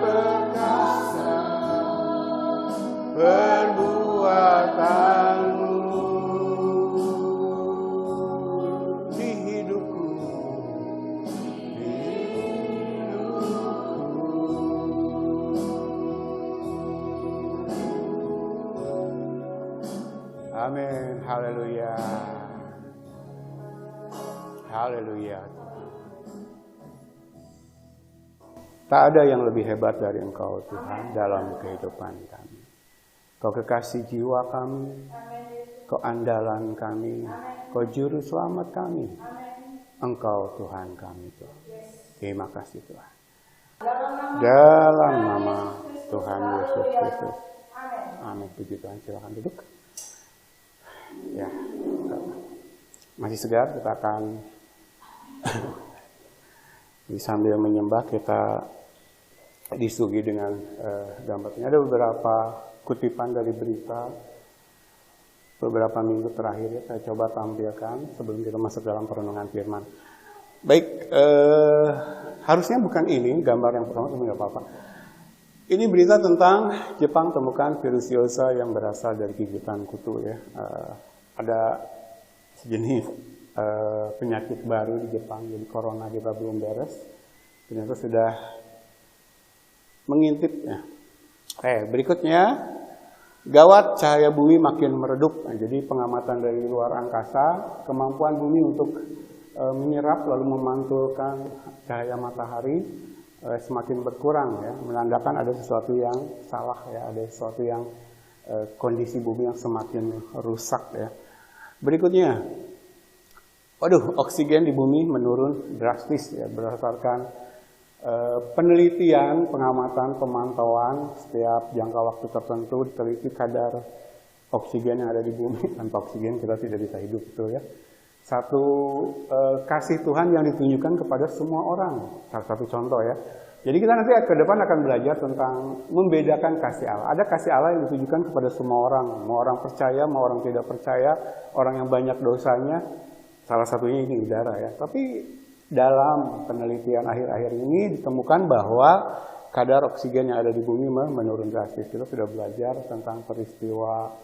perkasa perbuatanmu di hidupku. Amin, haleluya. Haleluya. Tak ada yang lebih hebat dari Engkau Tuhan dalam kehidupan kami. Kau kekasih jiwa kami, Kau andalan kami, Kau juru selamat kami. Engkau Tuhan kami Tuhan. Terima kasih Tuhan. Dalam nama Tuhan Yesus Kristus. Amin. Puji Tuhan, silakan duduk. Ya, masih segar, kita akan sambil menyembah kita disuguhi dengan gambarnya. Ada beberapa kutipan dari berita beberapa minggu terakhir ya, saya coba tampilkan sebelum kita masuk dalam perenungan firman. Baik, harusnya bukan ini gambar yang pertama, tapi nggak apa-apa. Ini berita tentang Jepang temukan virus Yosa yang berasal dari gigitan kutu ya. Ada sejenis penyakit baru di Jepang, jadi corona kita belum beres. Ternyata sudah mengintip ya. Berikutnya, gawat cahaya bumi makin meredup. Nah, jadi pengamatan dari luar angkasa, kemampuan bumi untuk menyerap lalu memantulkan cahaya matahari semakin berkurang ya, menandakan ada sesuatu yang salah ya, ada sesuatu yang kondisi bumi yang semakin rusak ya. Berikutnya, oksigen di bumi menurun drastis ya, berdasarkan penelitian, pengamatan, pemantauan setiap jangka waktu tertentu diteliti kadar oksigen yang ada di bumi. Tanpa oksigen kita tidak bisa hidup, betul ya. Satu kasih Tuhan yang ditunjukkan kepada semua orang. Salah satu contoh ya. Jadi kita nanti ke depan akan belajar tentang membedakan kasih Allah. Ada kasih Allah yang ditujukan kepada semua orang. Mau orang percaya, mau orang tidak percaya, orang yang banyak dosanya. Salah satunya ini udara ya. Tapi dalam penelitian akhir-akhir ini ditemukan bahwa kadar oksigen yang ada di bumi menurun drastis. Kita sudah belajar tentang peristiwa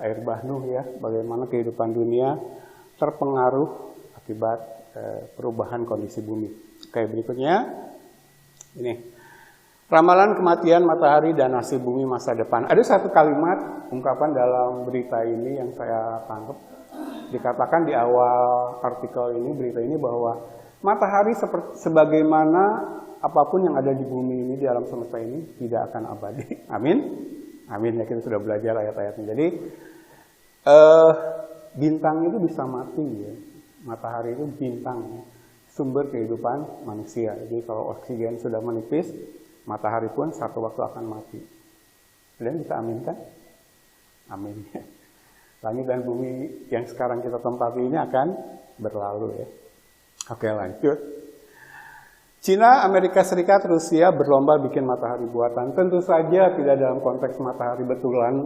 air bah Nuh ya. Bagaimana kehidupan dunia terpengaruh akibat perubahan kondisi bumi. Oke, berikutnya ini ramalan kematian matahari dan nasib bumi masa depan. Ada satu kalimat ungkapan dalam berita ini yang saya tangkap, dikatakan di awal artikel ini, berita ini, bahwa matahari sebagaimana apapun yang ada di bumi ini, di alam semesta ini, tidak akan abadi. Amin. Amin ya, kita sudah belajar ayat-ayatnya. Jadi bintang itu bisa mati ya. Matahari itu bintang ya, sumber kehidupan manusia. Jadi kalau oksigen sudah menipis, matahari pun satu waktu akan mati. Kalian bisa aminkan? Amin ya. Langit dan bumi yang sekarang kita tempati ini akan berlalu ya. Oke, lanjut. Cina, Amerika Serikat, Rusia berlomba bikin matahari buatan. Tentu saja tidak dalam konteks matahari betulan.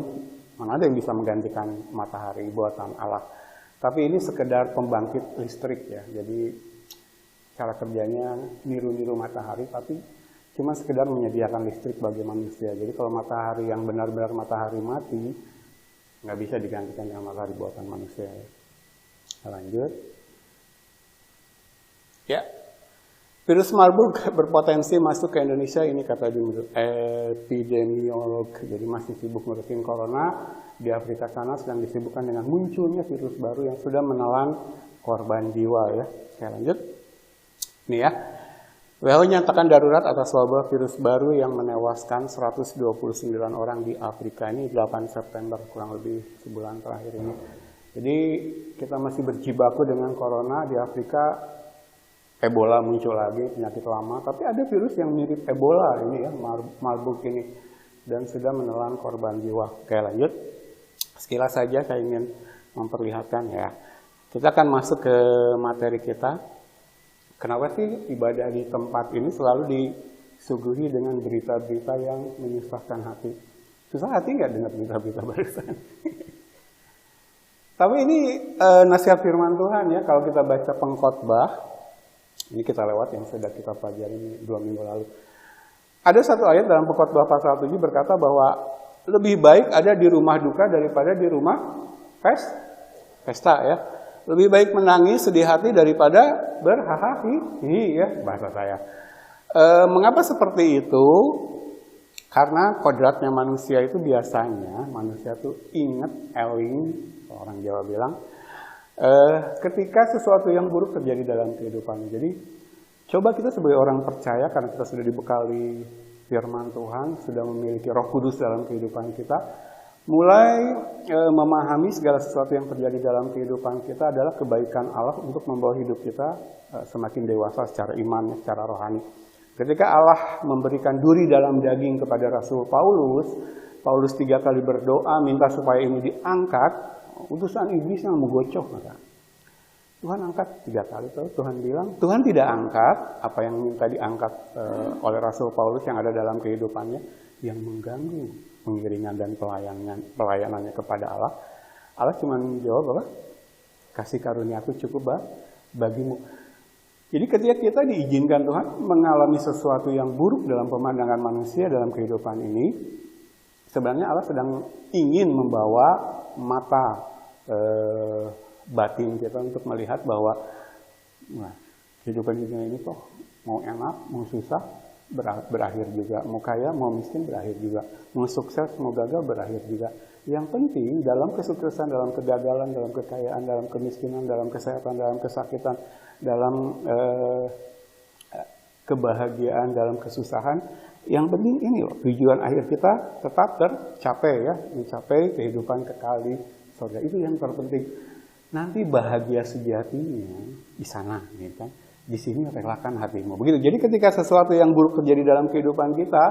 Mana ada yang bisa menggantikan matahari buatan Allah. Tapi ini sekedar pembangkit listrik ya. Jadi cara kerjanya niru-niru matahari, tapi cuma sekedar menyediakan listrik bagi manusia. Jadi kalau matahari yang benar-benar matahari mati, nggak bisa digantikan dengan matahari buatan manusia. Lanjut. Ya. Virus Marburg berpotensi masuk ke Indonesia, ini kata epidemiolog. Jadi masih sibuk ngurusin corona. Di Afrika sana sedang disibukkan dengan munculnya virus baru yang sudah menelan korban jiwa ya. Oke, lanjut. Ini ya. WHO nyatakan darurat atas wabah virus baru yang menewaskan 129 orang di Afrika. Ini 8 September, kurang lebih sebulan terakhir ini. Jadi kita masih berjibaku dengan corona di Afrika. Ebola muncul lagi, penyakit lama, tapi ada virus yang mirip Ebola ini ya, Marburg ini, dan sudah menelan korban jiwa. Oke, lanjut. Sekilas saja saya ingin memperlihatkan ya. Kita akan masuk ke materi kita. Kenapa sih ibadah di tempat ini selalu disuguhi dengan berita-berita yang menyusahkan hati? Susah hati nggak dengar berita-berita barusan? Tapi ini nasihat firman Tuhan ya, kalau kita baca Pengkhotbah. Ini kita lewat yang sudah kita pelajari 2 minggu lalu. Ada satu ayat dalam Pengkhotbah pasal 7 berkata bahwa lebih baik ada di rumah duka daripada di rumah pesta ya. Lebih baik menangis sedih hati daripada berhahaha ya bahasa saya. Mengapa seperti itu? Karena kodratnya manusia itu biasanya manusia tuh ingat eling, orang Jawa bilang, ketika sesuatu yang buruk terjadi dalam kehidupan. Jadi coba kita sebagai orang percaya karena kita sudah dibekali firman Tuhan, sudah memiliki Roh Kudus dalam kehidupan kita, mulai memahami segala sesuatu yang terjadi dalam kehidupan kita adalah kebaikan Allah untuk membawa hidup kita semakin dewasa secara iman, secara rohani. Ketika Allah memberikan duri dalam daging kepada Rasul Paulus 3 kali berdoa minta supaya ini diangkat, utusan iblis yang menggocok maka Tuhan angkat 3 kali. Tuhan bilang, Tuhan tidak angkat apa yang minta diangkat oleh Rasul Paulus yang ada dalam kehidupannya, yang mengganggu pengiringan dan pelayanannya kepada Allah. Allah cuma jawab apa? Kasih karunia-Ku cukup bagimu. Jadi ketika kita diizinkan Tuhan mengalami sesuatu yang buruk dalam pemandangan manusia dalam kehidupan ini, sebenarnya Allah sedang ingin membawa mata batin kita untuk melihat bahwa kehidupan dunia ini kok mau enak, mau susah, berakhir juga. Mau kaya, mau miskin, berakhir juga. Mau sukses, mau gagal, berakhir juga. Yang penting dalam kesuksesan, dalam kegagalan, dalam kekayaan, dalam kemiskinan, dalam kesehatan, dalam kesakitan, dalam kebahagiaan, dalam kesusahan, yang penting ini loh, tujuan akhir kita tetap tercapai ya, mencapai kehidupan kekal di surga. Itu yang terpenting. Nanti bahagia sejatinya di sana, ya kan? Di sini relakan hatimu. Begitu. Jadi ketika sesuatu yang buruk terjadi dalam kehidupan kita,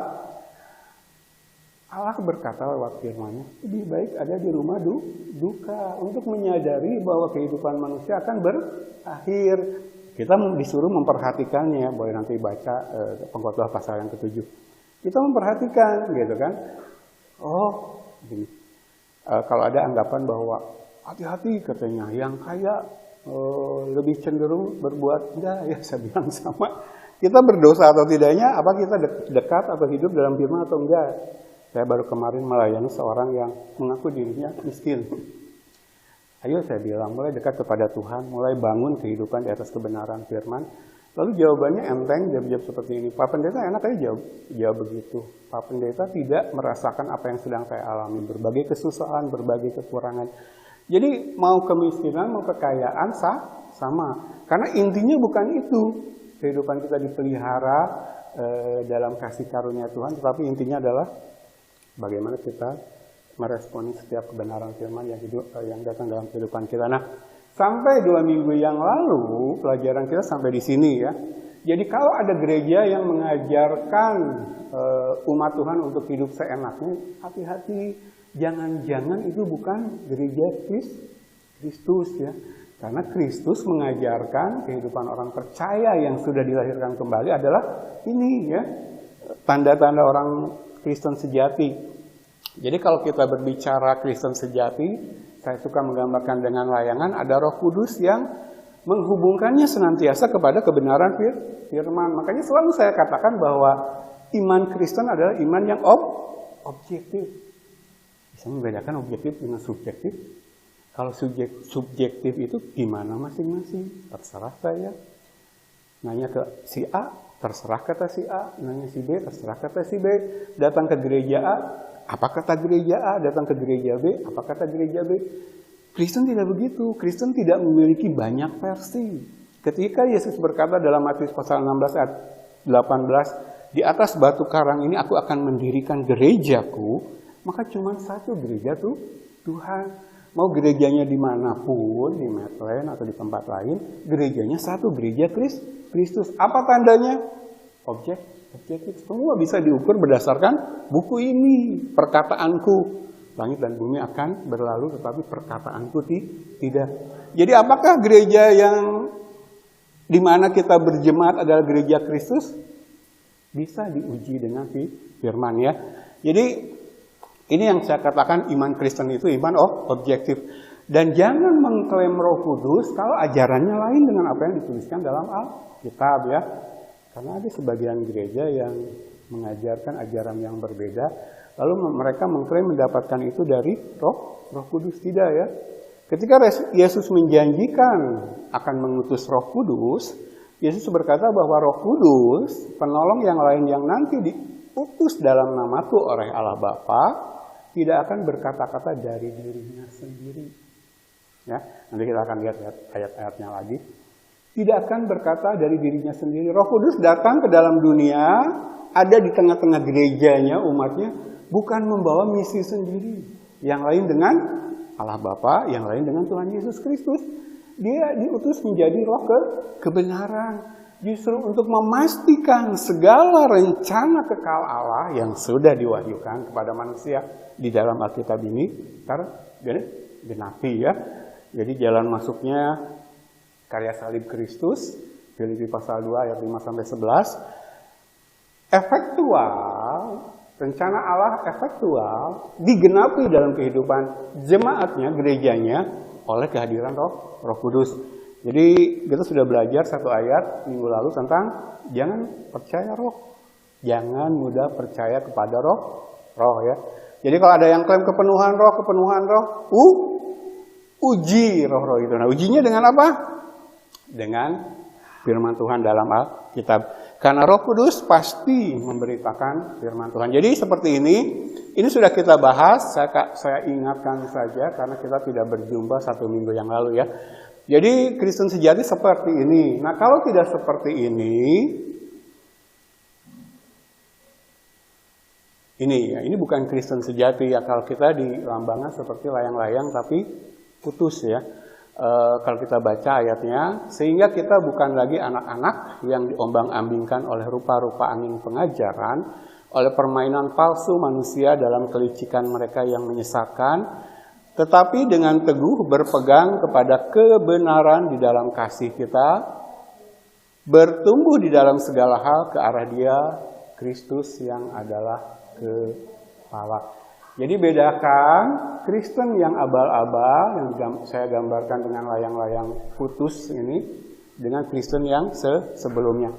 Allah berkata lewat firman-Nya, lebih baik ada di rumah duka untuk menyadari bahwa kehidupan manusia akan berakhir. Kita disuruh memperhatikannya, boleh nanti baca Pengkhotbah pasal yang ke-7. Kita memperhatikan, gitu kan? Oh, gini. Kalau ada anggapan bahwa hati-hati katanya, yang kaya lebih cenderung berbuat enggak, ya saya bilang sama. Kita berdosa atau tidaknya, apa kita dekat atau hidup dalam firman atau enggak? Saya baru kemarin melayani seorang yang mengaku dirinya miskin. Ayo saya bilang, mulai dekat kepada Tuhan, mulai bangun kehidupan di atas kebenaran firman. Lalu jawabannya enteng, jawab seperti ini. Pak Pendeta enak aja jawab begitu. Pak Pendeta tidak merasakan apa yang sedang saya alami. Berbagai kesusahan, berbagai kekurangan. Jadi mau kemiskinan, mau kekayaan sama. Karena intinya bukan itu. Kehidupan kita dipelihara dalam kasih karunia Tuhan. Tetapi intinya adalah bagaimana kita meresponi setiap kebenaran firman yang datang dalam kehidupan kita. Nah, sampai 2 minggu yang lalu pelajaran kita sampai di sini ya. Jadi kalau ada gereja yang mengajarkan umat Tuhan untuk hidup seenaknya, hati-hati. Jangan-jangan itu bukan gereja Kristus ya. Karena Kristus mengajarkan kehidupan orang percaya yang sudah dilahirkan kembali adalah ini ya. Tanda-tanda orang Kristen sejati. Jadi kalau kita berbicara Kristen sejati, saya suka menggambarkan dengan layangan, ada Roh Kudus yang menghubungkannya senantiasa kepada kebenaran firman. Makanya selalu saya katakan bahwa iman Kristen adalah iman yang objektif. Bisa membedakan objektif dengan subjektif. Kalau subjektif itu gimana masing-masing? Terserah saya. Nanya ke si A, terserah kata si A. Nanya si B, terserah kata si B. Datang ke gereja A, apa kata gereja A? Datang ke gereja B, apa kata gereja B? Kristen tidak begitu. Kristen tidak memiliki banyak versi. Ketika Yesus berkata dalam Matius pasal 16 ayat 18, di atas batu karang ini aku akan mendirikan gerejaku, maka cuma satu gereja tuh Tuhan. Mau gerejanya dimanapun, di Medland atau di tempat lain, gerejanya satu, gereja Kristus. Apa tandanya? Objektif. Semua bisa diukur berdasarkan buku ini, perkataanku. Langit dan bumi akan berlalu, tetapi perkataanku tidak. Jadi apakah gereja yang di mana kita berjemaat adalah gereja Kristus? Bisa diuji dengan firman ya. Jadi ini yang saya katakan iman Kristen itu iman objektif. Dan jangan mengklaim Roh Kudus kalau ajarannya lain dengan apa yang dituliskan dalam Alkitab ya. Karena ada sebagian gereja yang mengajarkan ajaran yang berbeda, lalu mereka mengklaim mendapatkan itu dari Roh Kudus. Tidak ya. Ketika Yesus menjanjikan akan mengutus Roh Kudus, Yesus berkata bahwa Roh Kudus, penolong yang lain yang nanti diutus dalam namaku oleh Allah Bapa, tidak akan berkata-kata dari dirinya sendiri. Ya, nanti kita akan lihat ayat-ayatnya lagi. Tidak akan berkata dari dirinya sendiri. Roh Kudus datang ke dalam dunia, ada di tengah-tengah gerejanya, umatnya, bukan membawa misi sendiri. Yang lain dengan Allah Bapa, yang lain dengan Tuhan Yesus Kristus. Dia diutus menjadi roh kebenaran. Justru untuk memastikan segala rencana kekal Allah yang sudah diwahyukan kepada manusia di dalam Alkitab ini genapi ya. Jadi jalan masuknya karya salib Kristus, Filipi pasal 2 ayat 5-11, efektual, rencana Allah efektual, digenapi dalam kehidupan jemaatnya, gerejanya, oleh kehadiran Roh Kudus. Jadi kita sudah belajar satu ayat minggu lalu tentang jangan percaya roh. Jangan mudah percaya kepada roh ya. Jadi kalau ada yang klaim kepenuhan roh, uji roh itu. Nah, ujinya dengan apa? Dengan firman Tuhan dalam Alkitab. Karena Roh Kudus pasti memberitakan firman Tuhan. Jadi seperti ini sudah kita bahas, saya ingatkan saja karena kita tidak berjumpa 1 minggu yang lalu ya. Jadi Kristen sejati seperti ini. Nah, kalau tidak seperti ini bukan Kristen sejati ya. Kalau kita dilambangkan seperti layang-layang tapi putus ya. Kalau kita baca ayatnya, sehingga kita bukan lagi anak-anak yang diombang-ambingkan oleh rupa-rupa angin pengajaran, oleh permainan palsu manusia dalam kelicikan mereka yang menyesatkan, tetapi dengan teguh berpegang kepada kebenaran di dalam kasih kita, bertumbuh di dalam segala hal ke arah Dia, Kristus yang adalah kepala. Jadi bedakan Kristen yang abal-abal, yang saya gambarkan dengan layang-layang putus ini, dengan Kristen yang sebelumnya.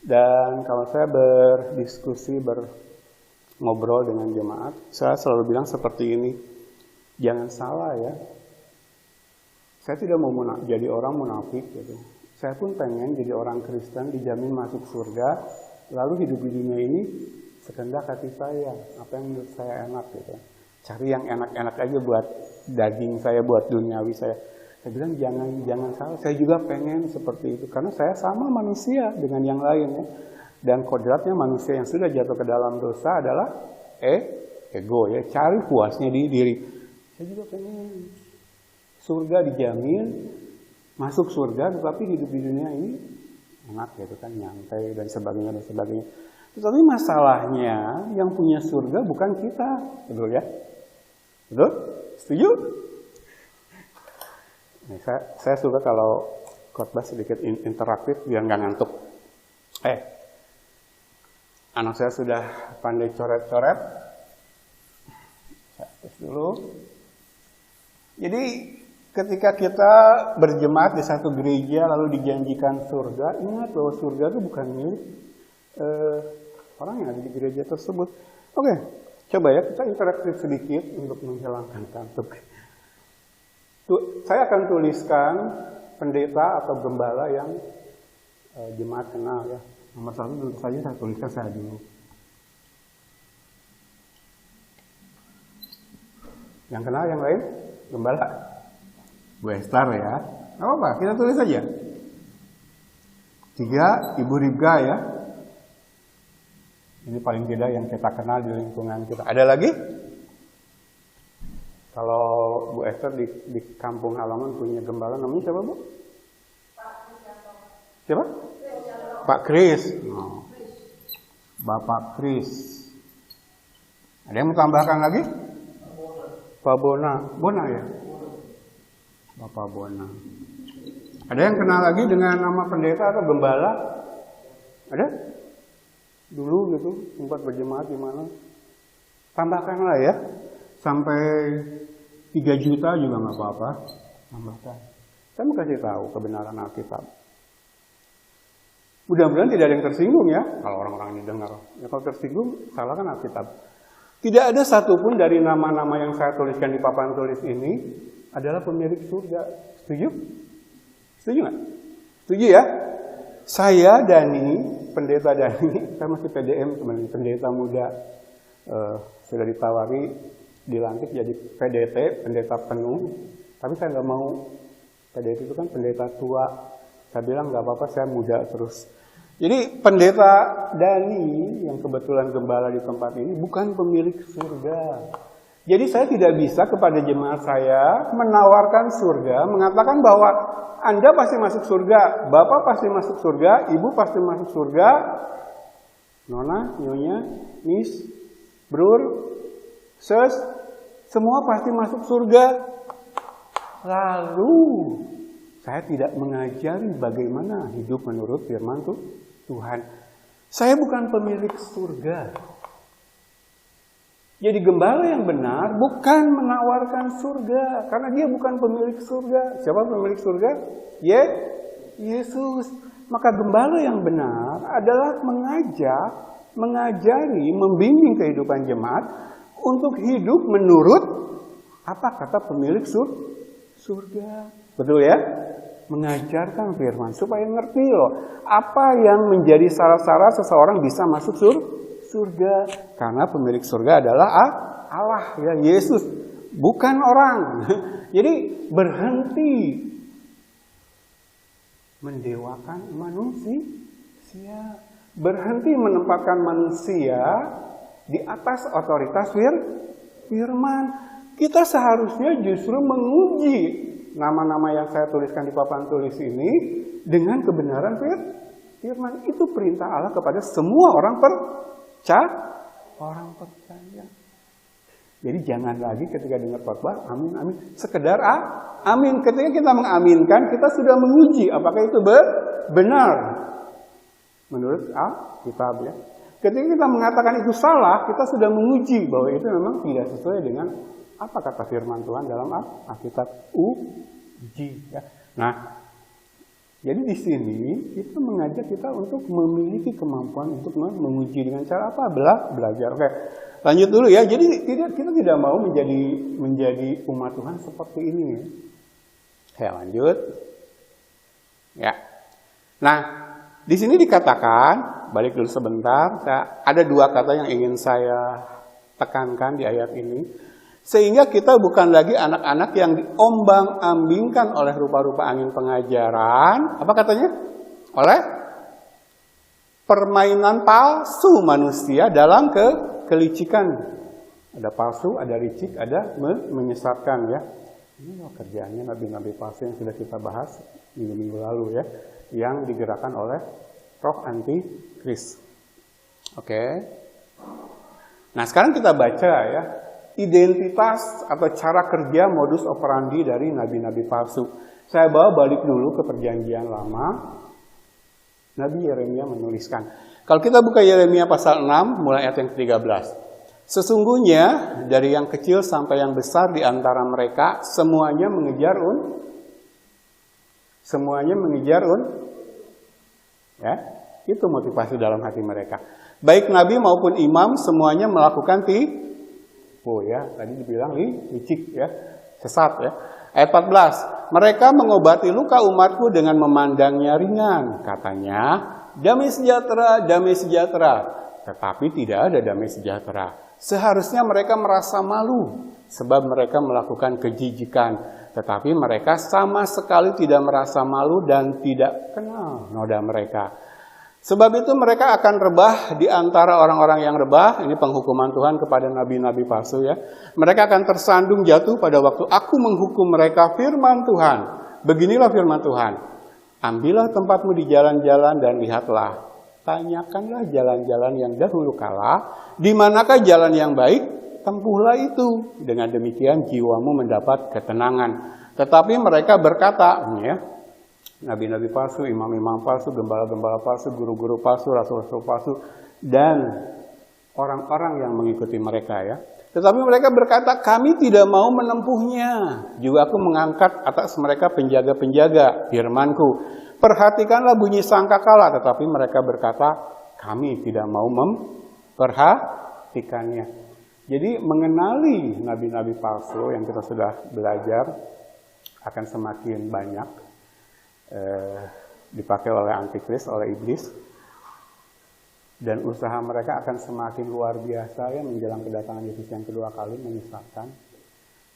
Dan kalau saya berdiskusi, ngobrol dengan jemaat, saya selalu bilang seperti ini, jangan salah ya, saya tidak mau jadi orang munafik gitu. Saya pun pengen jadi orang Kristen, dijamin masuk surga, lalu hidup di dunia ini sekehendak hati saya, apa yang menurut saya enak gitu. Cari yang enak-enak aja buat daging saya, buat duniawi saya. Saya bilang jangan salah, saya juga pengen seperti itu. Karena saya sama manusia dengan yang lain ya. Dan kodratnya manusia yang sudah jatuh ke dalam dosa adalah ego ya, cari puasnya di diri. Saya juga pengen surga dijamin, masuk surga, tetapi hidup di dunia ini enak gitu kan, nyantai dan sebagainya. Tetapi masalahnya yang punya surga bukan kita, betul ya? Betul? Setuju? Nah, saya suka kalau khotbah sedikit interaktif biar nggak ngantuk. Anak saya sudah pandai coret-coret. Saya tes dulu. Jadi ketika kita berjemaat di satu gereja lalu dijanjikan surga, ingat bahwa surga itu bukan milik orang yang ada di gereja tersebut. Oke, coba ya kita interaktif sedikit untuk menghilangkan kantuk. Saya akan tuliskan pendeta atau gembala yang jemaat kenal ya. Nomor 1 tentu saja saya tuliskan saya dulu. Yang kenal yang lain? Gembala? Bu Esther ya. Nggak apa-apa, kita tulis saja. 3, Ibu Ribga ya. Ini paling tidak yang kita kenal di lingkungan kita. Ada lagi? Kalau Bu Esther di kampung halaman punya gembala, namanya siapa Bu? Siapa? Pak Kris. Oh. Bapak Kris. Ada yang mau tambahkan lagi? Pak Bona ya? Bapak Bona. Ada yang kenal lagi dengan nama pendeta atau gembala? Ada? Dulu gitu, sempat berjemaat di mana? Tambahkanlah ya. Sampai 3 juta juga nggak apa-apa. Tambahkan. Saya mau kasih tahu kebenaran Alkitab. Mudah-mudahan tidak ada yang tersinggung ya, kalau orang-orang ini dengar. Ya, kalau tersinggung, salahkan Alkitab. Tidak ada satupun dari nama-nama yang saya tuliskan di papan tulis ini adalah pemilik surga. Setuju? Setuju nggak? Setuju ya? Saya Dani, pendeta Dani, saya masih PDM, teman, pendeta muda. Sudah ditawari dilantik jadi PDT, pendeta penuh. Tapi saya nggak mau. PDT itu kan pendeta tua. Saya bilang nggak apa-apa, saya muda terus. Jadi pendeta Dani yang kebetulan gembala di tempat ini bukan pemilik surga. Jadi saya tidak bisa kepada jemaat saya menawarkan surga, mengatakan bahwa Anda pasti masuk surga, Bapak pasti masuk surga, Ibu pasti masuk surga, Nona, Nyonya, Miss, Brur, Sis, semua pasti masuk surga. Lalu saya tidak mengajari bagaimana hidup menurut firman Tuhan. Saya bukan pemilik surga. Jadi gembala yang benar bukan menawarkan surga. Karena dia bukan pemilik surga. Siapa pemilik surga? Yesus. Maka gembala yang benar adalah mengajak, mengajari, membimbing kehidupan jemaat untuk hidup menurut apa kata pemilik surga. Betul ya? Mengajarkan firman supaya ngerti loh apa yang menjadi syarat-syarat seseorang bisa masuk surga. Karena pemilik surga adalah Allah ya, Yesus, bukan orang. Jadi berhenti mendewakan manusia, berhenti menempatkan manusia di atas otoritas firman. Kita seharusnya justru menguji nama-nama yang saya tuliskan di papan tulis ini dengan kebenaran firman. Itu perintah Allah kepada semua orang percaya. Jadi jangan lagi ketika dengar khotbah amin amin sekedar amin. Ketika kita mengaminkan, kita sudah menguji apakah itu benar menurut Alkitab ya. Ketika kita mengatakan itu salah, kita sudah menguji bahwa itu memang tidak sesuai dengan apa kata firman Tuhan dalam Alkitab. Uji ya. Nah, jadi di sini kita mengajak kita untuk memiliki kemampuan untuk menguji dengan cara apa? Belajar. Oke, lanjut dulu ya. Jadi kita tidak mau menjadi umat Tuhan seperti ini. Oke, lanjut. Ya. Nah, di sini dikatakan, balik dulu sebentar. Ada dua kata yang ingin saya tekankan di ayat ini. Sehingga kita bukan lagi anak-anak yang diombang-ambingkan oleh rupa-rupa angin pengajaran. Apa katanya? Oleh permainan palsu manusia dalam kelicikan. Ada palsu, ada licik, ada menyesatkan ya. Ini kerjaannya nabi-nabi palsu yang sudah kita bahas minggu-minggu lalu ya. Yang digerakkan oleh roh antikris. Oke. Nah sekarang kita baca ya. Identitas atau cara kerja modus operandi dari nabi-nabi palsu. Saya bawa balik dulu ke perjanjian lama. Nabi Yeremia menuliskan. Kalau kita buka Yeremia pasal 6 mulai ayat yang 13. Sesungguhnya dari yang kecil sampai yang besar di antara mereka semuanya mengejar ya, itu motivasi dalam hati mereka. Baik nabi maupun imam semuanya melakukan ya, tadi dibilang licik ya, sesat ya. Ayat 14, mereka mengobati luka umatku dengan memandangnya ringan. Katanya, damai sejahtera, damai sejahtera. Tetapi tidak ada damai sejahtera. Seharusnya mereka merasa malu, sebab mereka melakukan kejijikan. Tetapi mereka sama sekali tidak merasa malu dan tidak kenal noda mereka. Sebab itu mereka akan rebah di antara orang-orang yang rebah. Ini penghukuman Tuhan kepada nabi-nabi palsu ya. Mereka akan tersandung jatuh pada waktu aku menghukum mereka firman Tuhan. Beginilah firman Tuhan. Ambillah tempatmu di jalan-jalan dan lihatlah. Tanyakanlah jalan-jalan yang dahulu kala. Di manakah jalan yang baik? Tempuhlah itu. Dengan demikian jiwamu mendapat ketenangan. Tetapi mereka berkata, ya, nabi-nabi palsu, imam-imam palsu, gembala-gembala palsu, guru-guru palsu, rasul-rasul palsu, dan orang-orang yang mengikuti mereka ya. Tetapi mereka berkata, kami tidak mau menempuhnya. Juga aku mengangkat atas mereka penjaga-penjaga firmanku. Perhatikanlah bunyi sangkakala, tetapi mereka berkata, kami tidak mau memperhatikannya. Jadi mengenali nabi-nabi palsu yang kita sudah belajar akan semakin banyak dipakai oleh antikris, oleh iblis. Dan usaha mereka akan semakin luar biasa ya menjelang kedatangan Yesus yang kedua kali menyesatkan.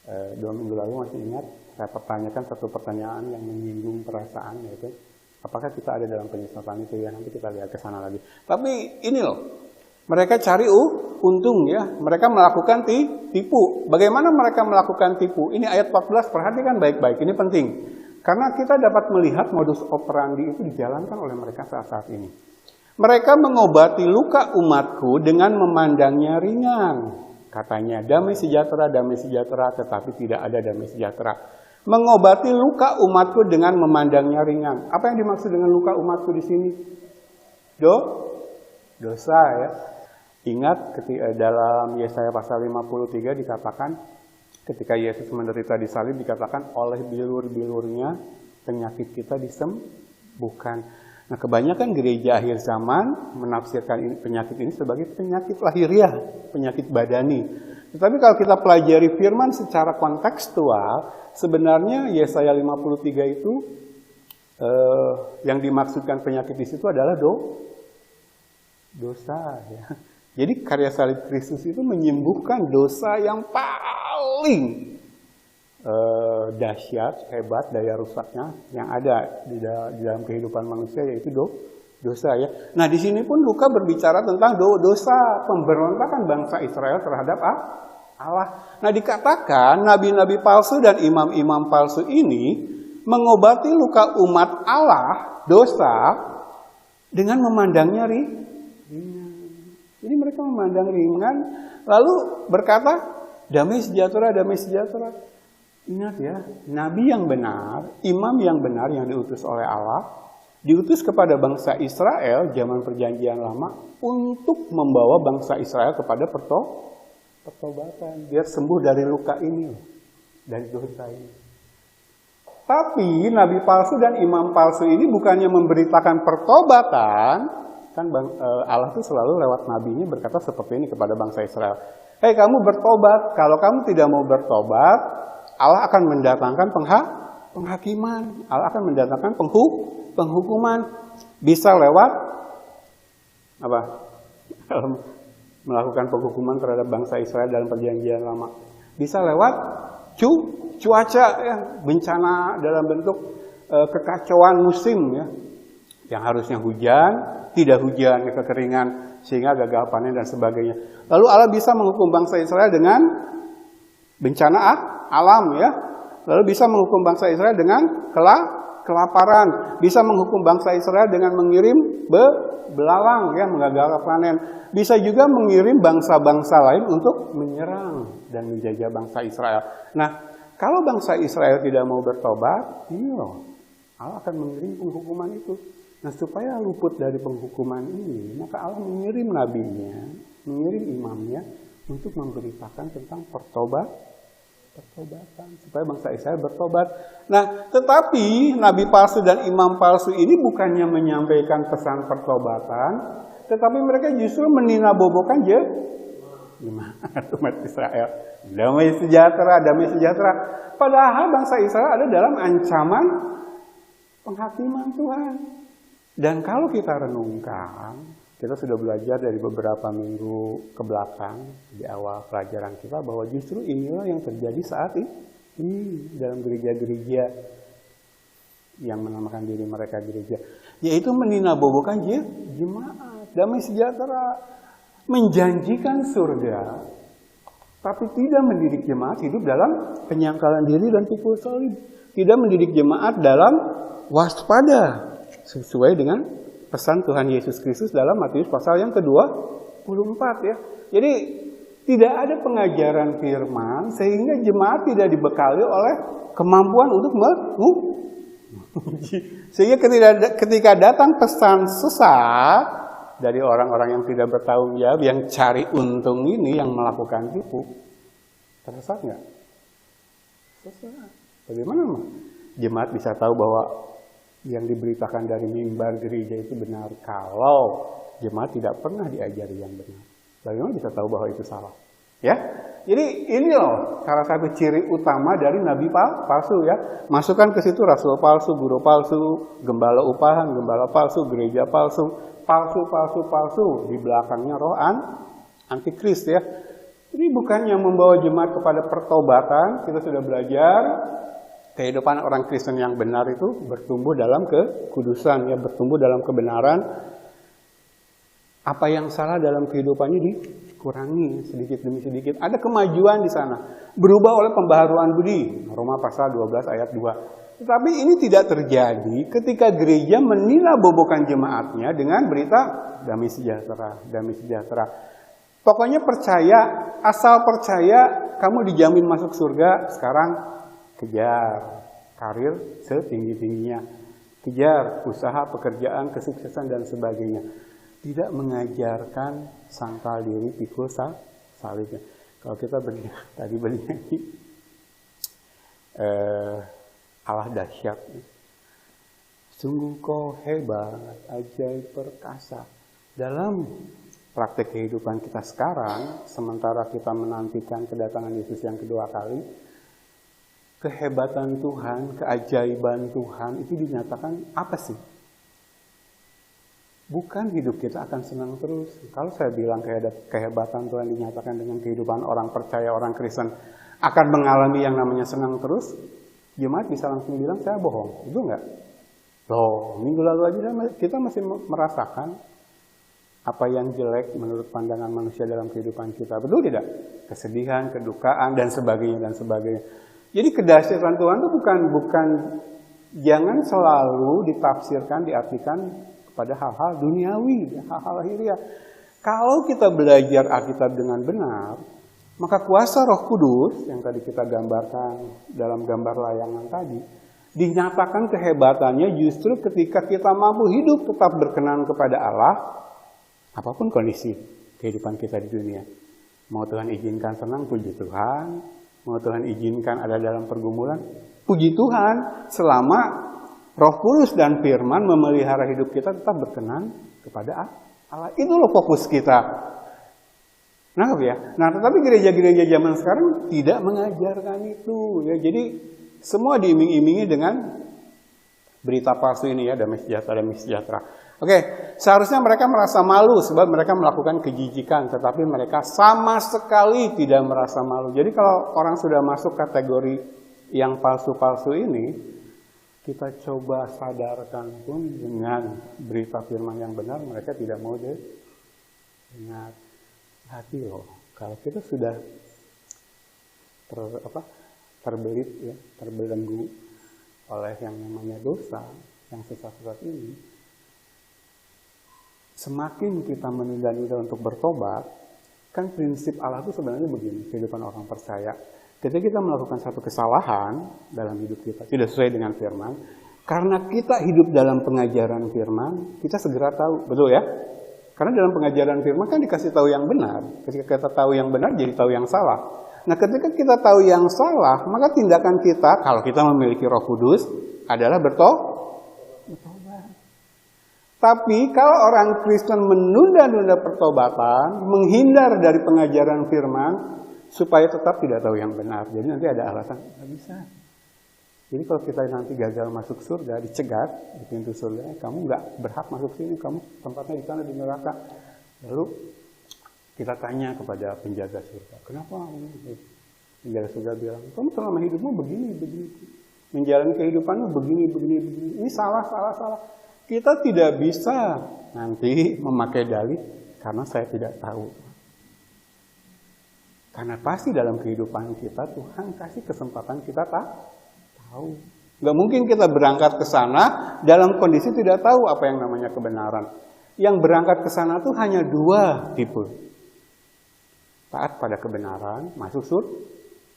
2 minggu lalu masih ingat saya pertanyakan satu pertanyaan yang menyinggung perasaan, yaitu apakah kita ada dalam penyesatan itu ya, nanti kita lihat ke sana lagi. Tapi ini loh, mereka cari untung ya, mereka melakukan tipu. Bagaimana mereka melakukan tipu? Ini ayat 14, perhatikan baik-baik, ini penting. Karena kita dapat melihat modus operandi itu dijalankan oleh mereka saat-saat ini. Mereka mengobati luka umatku dengan memandangnya ringan. Katanya, damai sejahtera, tetapi tidak ada damai sejahtera. Mengobati luka umatku dengan memandangnya ringan. Apa yang dimaksud dengan luka umatku di sini? Dosa ya. Ingat ketika dalam Yesaya pasal 53 dikatakan, ketika Yesus menderita di salib dikatakan oleh bilur-bilurnya penyakit kita disembuhkan. Nah, kebanyakan gereja akhir zaman menafsirkan penyakit ini sebagai penyakit lahiriah, penyakit badani. Tetapi kalau kita pelajari firman secara kontekstual, sebenarnya Yesaya 53 itu yang dimaksudkan penyakit di situ adalah dosa. Ya. Jadi karya salib Kristus itu menyembuhkan dosa yang paling dahsyat, hebat, daya rusaknya yang ada di dalam kehidupan manusia, yaitu dosa ya. Nah, di sini pun Luka berbicara tentang dosa pemberontakan bangsa Israel terhadap Allah. Nah, dikatakan nabi-nabi palsu dan imam-imam palsu ini mengobati luka umat Allah, dosa, dengan memandangnya ringan. Jadi mereka memandang ringan, lalu berkata, damai sejahtera, damai sejahtera. Ingat ya, nabi yang benar, imam yang benar yang diutus oleh Allah, diutus kepada bangsa Israel zaman perjanjian lama untuk membawa bangsa Israel kepada pertobatan. Biar sembuh dari luka ini, dari dosa ini. Tapi nabi palsu dan imam palsu ini bukannya memberitakan pertobatan, kan Allah itu selalu lewat nabinya berkata seperti ini kepada bangsa Israel. Hei, kamu bertobat, kalau kamu tidak mau bertobat, Allah akan mendatangkan penghakiman. Allah akan mendatangkan penghukuman. Bisa lewat apa? Melakukan penghukuman terhadap bangsa Israel dalam perjanjian lama. Bisa lewat cuaca ya, bencana dalam bentuk kekacauan musim ya. Yang harusnya hujan, tidak hujan, kekeringan sehingga gagal panen dan sebagainya. Lalu Allah bisa menghukum bangsa Israel dengan bencana alam ya, lalu bisa menghukum bangsa Israel dengan kelaparan, bisa menghukum bangsa Israel dengan mengirim belalang ya, menggagalkan panen, bisa juga mengirim bangsa-bangsa lain untuk menyerang dan menjajah bangsa Israel. Nah, kalau bangsa Israel tidak mau bertobat, Allah akan mengirim penghukuman itu. Nah, supaya luput dari penghukuman ini, maka Allah mengirim nabinya, mengirim imamnya untuk memberitakan tentang pertobatan, supaya bangsa Israel bertobat. Nah, tetapi nabi palsu dan imam palsu ini bukannya menyampaikan pesan pertobatan, tetapi mereka justru meninabobokan umat Israel. Damai sejahtera, damai sejahtera. Padahal bangsa Israel ada dalam ancaman penghakiman Tuhan. Dan kalau kita renungkan, kita sudah belajar dari beberapa minggu ke belakang di awal pelajaran kita bahwa justru inilah yang terjadi saat ini dalam gereja-gereja yang menamakan diri mereka gereja, yaitu meninabobokan jemaat, damai sejahtera, menjanjikan surga, tapi tidak mendidik jemaat hidup dalam penyangkalan diri dan pikul salib, tidak mendidik jemaat dalam waspada sesuai dengan pesan Tuhan Yesus Kristus dalam Matius pasal yang ke-24 ya. Jadi tidak ada pengajaran firman sehingga jemaat tidak dibekali oleh kemampuan untuk sehingga ketika datang pesan sesat dari orang-orang yang tidak bertanggung jawab, yang cari untung ini, yang melakukan tipu, tersesat nggak? Sesat. Bagaimana jemaat bisa tahu bahwa yang diberitakan dari mimbar gereja itu benar kalau jemaat tidak pernah diajari yang benar? Bagaimana bisa tahu bahwa itu salah? Ya, jadi ini loh salah satu ciri utama dari nabi palsu ya. Masukkan ke situ rasul palsu, guru palsu, gembala upahan, gembala palsu, gereja palsu, palsu. Di belakangnya roh antikris ya. Jadi bukannya membawa jemaat kepada pertobatan, kita sudah belajar kehidupan orang Kristen yang benar itu bertumbuh dalam kekudusan ya, bertumbuh dalam kebenaran. Apa yang salah dalam kehidupannya dikurangi sedikit demi sedikit. Ada kemajuan di sana. Berubah oleh pembaharuan budi. Roma pasal 12 ayat 2. Tetapi ini tidak terjadi ketika gereja menilabobokan jemaatnya dengan berita damai sejahtera, damai sejahtera. Pokoknya percaya, asal percaya kamu dijamin masuk surga. Sekarang kejar karir setinggi-tingginya. Kejar usaha, pekerjaan, kesuksesan dan sebagainya. Tidak mengajarkan sangkal diri, pikul salibnya. Kalau kita tadi bernyanyi Allah dahsyat, sungguh kau hebat, ajaib perkasa. Dalam praktek kehidupan kita sekarang, sementara kita menantikan kedatangan Yesus yang kedua kali, kehebatan Tuhan, keajaiban Tuhan itu dinyatakan apa sih? Bukan hidup kita akan senang terus. Kalau saya bilang kehebatan Tuhan dinyatakan dengan kehidupan orang percaya, orang Kristen akan mengalami yang namanya senang terus, jemaat bisa langsung bilang saya bohong. Itu enggak? Loh, minggu lalu aja kita masih merasakan apa yang jelek menurut pandangan manusia dalam kehidupan kita. Betul tidak? Kesedihan, kedukaan, dan sebagainya, dan sebagainya. Jadi kedahsyatan Tuhan itu bukan jangan selalu ditafsirkan, diartikan pada hal-hal duniawi, hal-hal lahiriah. Kalau kita belajar Alkitab dengan benar, maka kuasa Roh Kudus yang tadi kita gambarkan dalam gambar layangan tadi, dinyatakan kehebatannya justru ketika kita mampu hidup tetap berkenan kepada Allah, apapun kondisi kehidupan kita di dunia. Mau Tuhan izinkan senang, puji Tuhan. Mau Tuhan izinkan ada dalam pergumulan, puji Tuhan. Selama Roh Kudus dan Firman memelihara hidup kita tetap berkenan kepada Allah. Itu loh fokus kita. Nangkep ya? Nah, tetapi gereja-gereja zaman sekarang tidak mengajarkan itu. Ya, jadi semua diiming-imingi dengan berita palsu ini ya, damai sejahtera, damai sejahtera. Oke, seharusnya mereka merasa malu sebab mereka melakukan kejijikan, tetapi mereka sama sekali tidak merasa malu. Jadi kalau orang sudah masuk kategori yang palsu-palsu ini, kita coba sadarkan pun dengan berita firman yang benar, mereka tidak mau dengar. Hati loh, kalau kita sudah terbelit ya, terbelenggu oleh yang namanya dosa, yang sesat-sesat ini, semakin kita menunda-nunda untuk bertobat, kan prinsip Allah itu sebenarnya begini, kehidupan orang percaya. Ketika kita melakukan satu kesalahan dalam hidup kita, tidak sesuai dengan firman, karena kita hidup dalam pengajaran firman, kita segera tahu, betul ya? Karena dalam pengajaran firman kan dikasih tahu yang benar. Ketika kita tahu yang benar, jadi tahu yang salah. Nah, ketika kita tahu yang salah, maka tindakan kita, kalau kita memiliki Roh Kudus, adalah bertobat. Tapi kalau orang Kristen menunda-nunda pertobatan, menghindar dari pengajaran firman, supaya tetap tidak tahu yang benar. Jadi nanti ada alasan, nggak bisa. Jadi kalau kita nanti gagal masuk surga, dicegat di pintu surga, kamu nggak berhak masuk sini, kamu tempatnya di sana di neraka. Lalu kita tanya kepada penjaga surga, kenapa? Penjaga surga bilang, kamu selama hidupmu begini. Menjalani kehidupanmu begini. Ini salah. Kita tidak bisa nanti memakai dalih karena saya tidak tahu. Karena pasti dalam kehidupan kita Tuhan kasih kesempatan kita tahu. Nggak mungkin kita berangkat ke sana dalam kondisi tidak tahu apa yang namanya kebenaran. Yang berangkat ke sana tuh hanya dua tipe. Taat pada kebenaran, masuk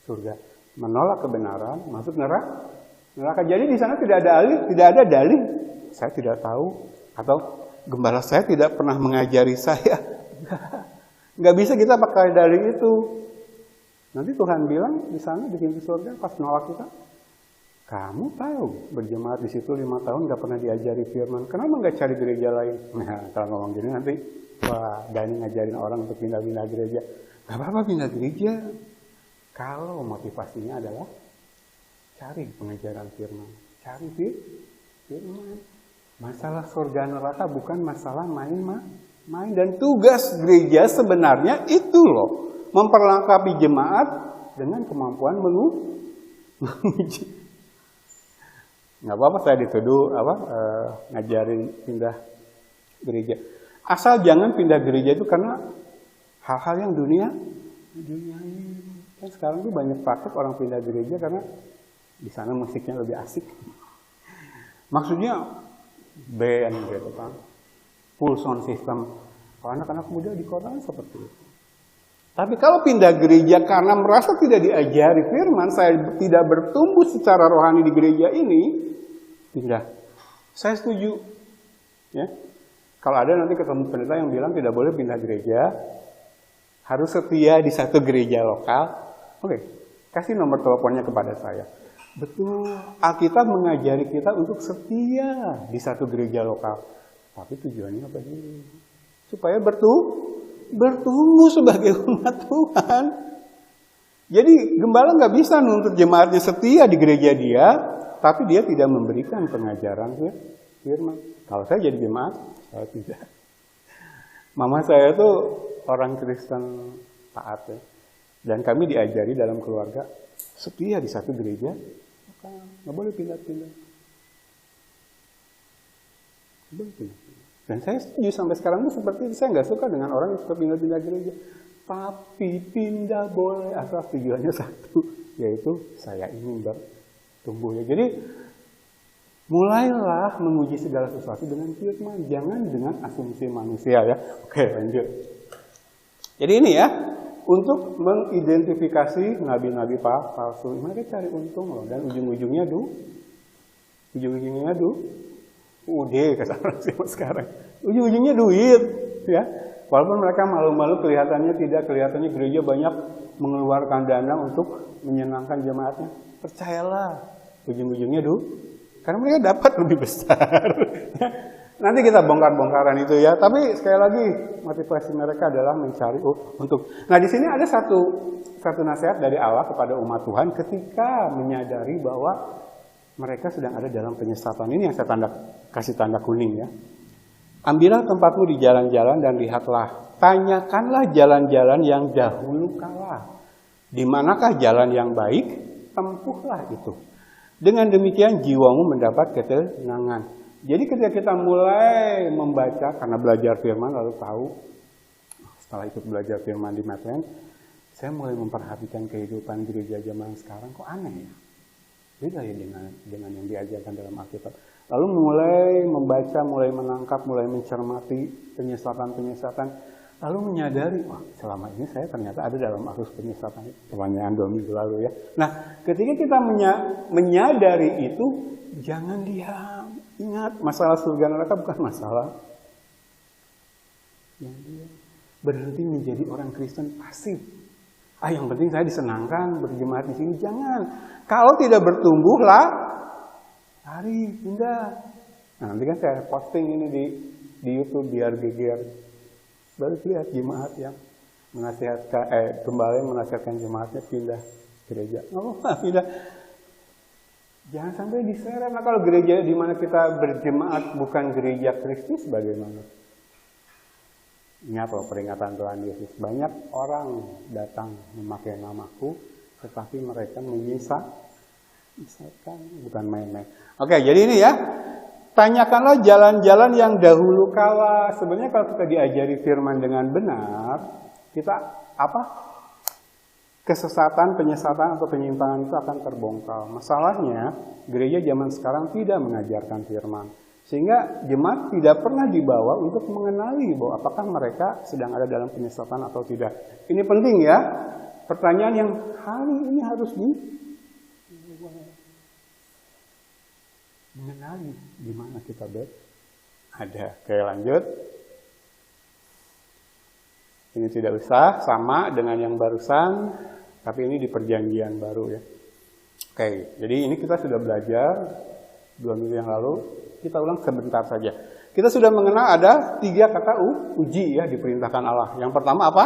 surga. Menolak kebenaran, masuk neraka. Jadi di sana tidak ada dalih. Saya tidak tahu, atau gembala saya tidak pernah mengajari saya. Nggak bisa kita pakai dalih itu. Nanti Tuhan bilang di sana di pintu surga pas nolak kita, Kamu tahu berjemaat di situ 5 tahun nggak pernah diajari firman, kenapa nggak cari gereja lain? Nah, kalau ngomong gini nanti, wah, Dani ngajarin orang untuk pindah-pindah gereja. Gak apa-apa pindah gereja, kalau motivasinya adalah cari pengajaran firman, cari firman. Masalah surga neraka bukan masalah main, dan tugas gereja sebenarnya itu loh, memperlengkapi jemaat dengan kemampuan menguji. Nggak apa-apa saya dituduh ngajarin pindah gereja. Asal jangan pindah gereja itu karena hal-hal yang dunia ini. Kan sekarang tuh banyak praktek orang pindah gereja karena di sana musiknya lebih asik. Maksudnya band gitu kan, full sound system. Kalau anak-anak muda di kota seperti itu. Tapi kalau pindah gereja karena merasa tidak diajari firman, saya tidak bertumbuh secara rohani di gereja ini, pindah. Saya setuju. Ya. Kalau ada nanti ketemu pendeta yang bilang tidak boleh pindah gereja, harus setia di satu gereja lokal. Oke, kasih nomor teleponnya kepada saya. Betul, Alkitab mengajari kita untuk setia di satu gereja lokal. Tapi tujuannya apa sih? Supaya bertumbuh sebagai umat Tuhan. Jadi gembala nggak bisa nuntut jemaatnya setia di gereja dia, tapi dia tidak memberikan pengajaran firman. Kalau saya jadi jemaat, saya tidak. Mama saya tuh orang Kristen taat ya. Dan kami diajari dalam keluarga setia di satu gereja, nggak boleh pindah-pindah. Nggak boleh pindah-pindah. Dan saya setuju sampai sekarang itu seperti itu. Saya nggak suka dengan orang yang suka pindah-pindah gereja. Tapi pindah boleh asal tujuannya satu, yaitu saya ingin bertumbuh ya. Jadi mulailah menguji segala sesuatu dengan firman, jangan dengan asumsi manusia ya. Oke, lanjut. Jadi ini ya, untuk mengidentifikasi nabi-nabi palsu, mereka cari untung loh, dan ujung-ujungnya udah kesana sih sekarang. Ujung-ujungnya duit, ya. Walaupun mereka malu-malu kelihatannya gereja banyak mengeluarkan dana untuk menyenangkan jemaatnya. Percayalah, ujung-ujungnya karena mereka dapat lebih besar. Nanti kita bongkar-bongkaran itu ya. Tapi sekali lagi motivasi mereka adalah mencari untuk. Nah di sini ada satu nasihat dari Allah kepada umat Tuhan ketika menyadari bahwa mereka sedang ada dalam penyesatan. Ini yang saya kasih tanda kuning ya. Ambillah tempatmu di jalan-jalan dan lihatlah. Tanyakanlah jalan-jalan yang dahulu kala. Di manakah jalan yang baik? Tempuhlah itu. Dengan demikian jiwamu mendapat ketenangan. Jadi ketika kita mulai membaca, karena belajar firman lalu tahu, setelah ikut belajar firman di Medland, saya mulai memperhatikan kehidupan gereja zaman sekarang, kok aneh ya? Beda ya dengan yang diajarkan dalam Alkitab. Lalu mulai membaca, mulai menangkap, mulai mencermati penyesatan-penyesatan. Lalu menyadari, wah selama ini saya ternyata ada dalam arus penyesatan. Pertanyaan 2 minggu lalu ya. Nah ketika kita menyadari itu, jangan diam. Ingat, masalah surga neraka bukan masalah. Berhenti menjadi orang Kristen pasif. Yang penting saya disenangkan berjemaat di sini. Jangan. Kalau tidak bertumbuhlah, lari, pindah. Nah, nanti kan saya posting ini di YouTube biar geger. Baru lihat jemaat yang menasihatkan, gembala yang menasihatkan jemaatnya pindah gereja. Pindah. Jangan sampai diseret. Nah, kalau gereja di mana kita berjemaat bukan gereja Kristus, bagaimana? Ingat loh peringatan Tuhan Yesus. Banyak orang datang memakai namaku, tetapi mereka misalkan bukan main-main. Oke, jadi ini ya. Tanyakanlah jalan-jalan yang dahulu kala. Sebenarnya kalau kita diajari firman dengan benar, kita kesesatan, penyesatan atau penyimpangan itu akan terbongkar. Masalahnya, gereja zaman sekarang tidak mengajarkan firman. Sehingga jemaat tidak pernah dibawa untuk mengenali bahwa apakah mereka sedang ada dalam penyesatan atau tidak. Ini penting ya. Pertanyaan yang hari ini harus mengenali di mana kita ada. Oke, lanjut. Ini tidak usah sama dengan yang barusan, tapi ini di perjanjian baru ya. Oke, jadi ini kita sudah belajar 2 minggu yang lalu. Kita ulang sebentar saja. Kita sudah mengenal ada 3 kata uji ya diperintahkan Allah. Yang pertama apa?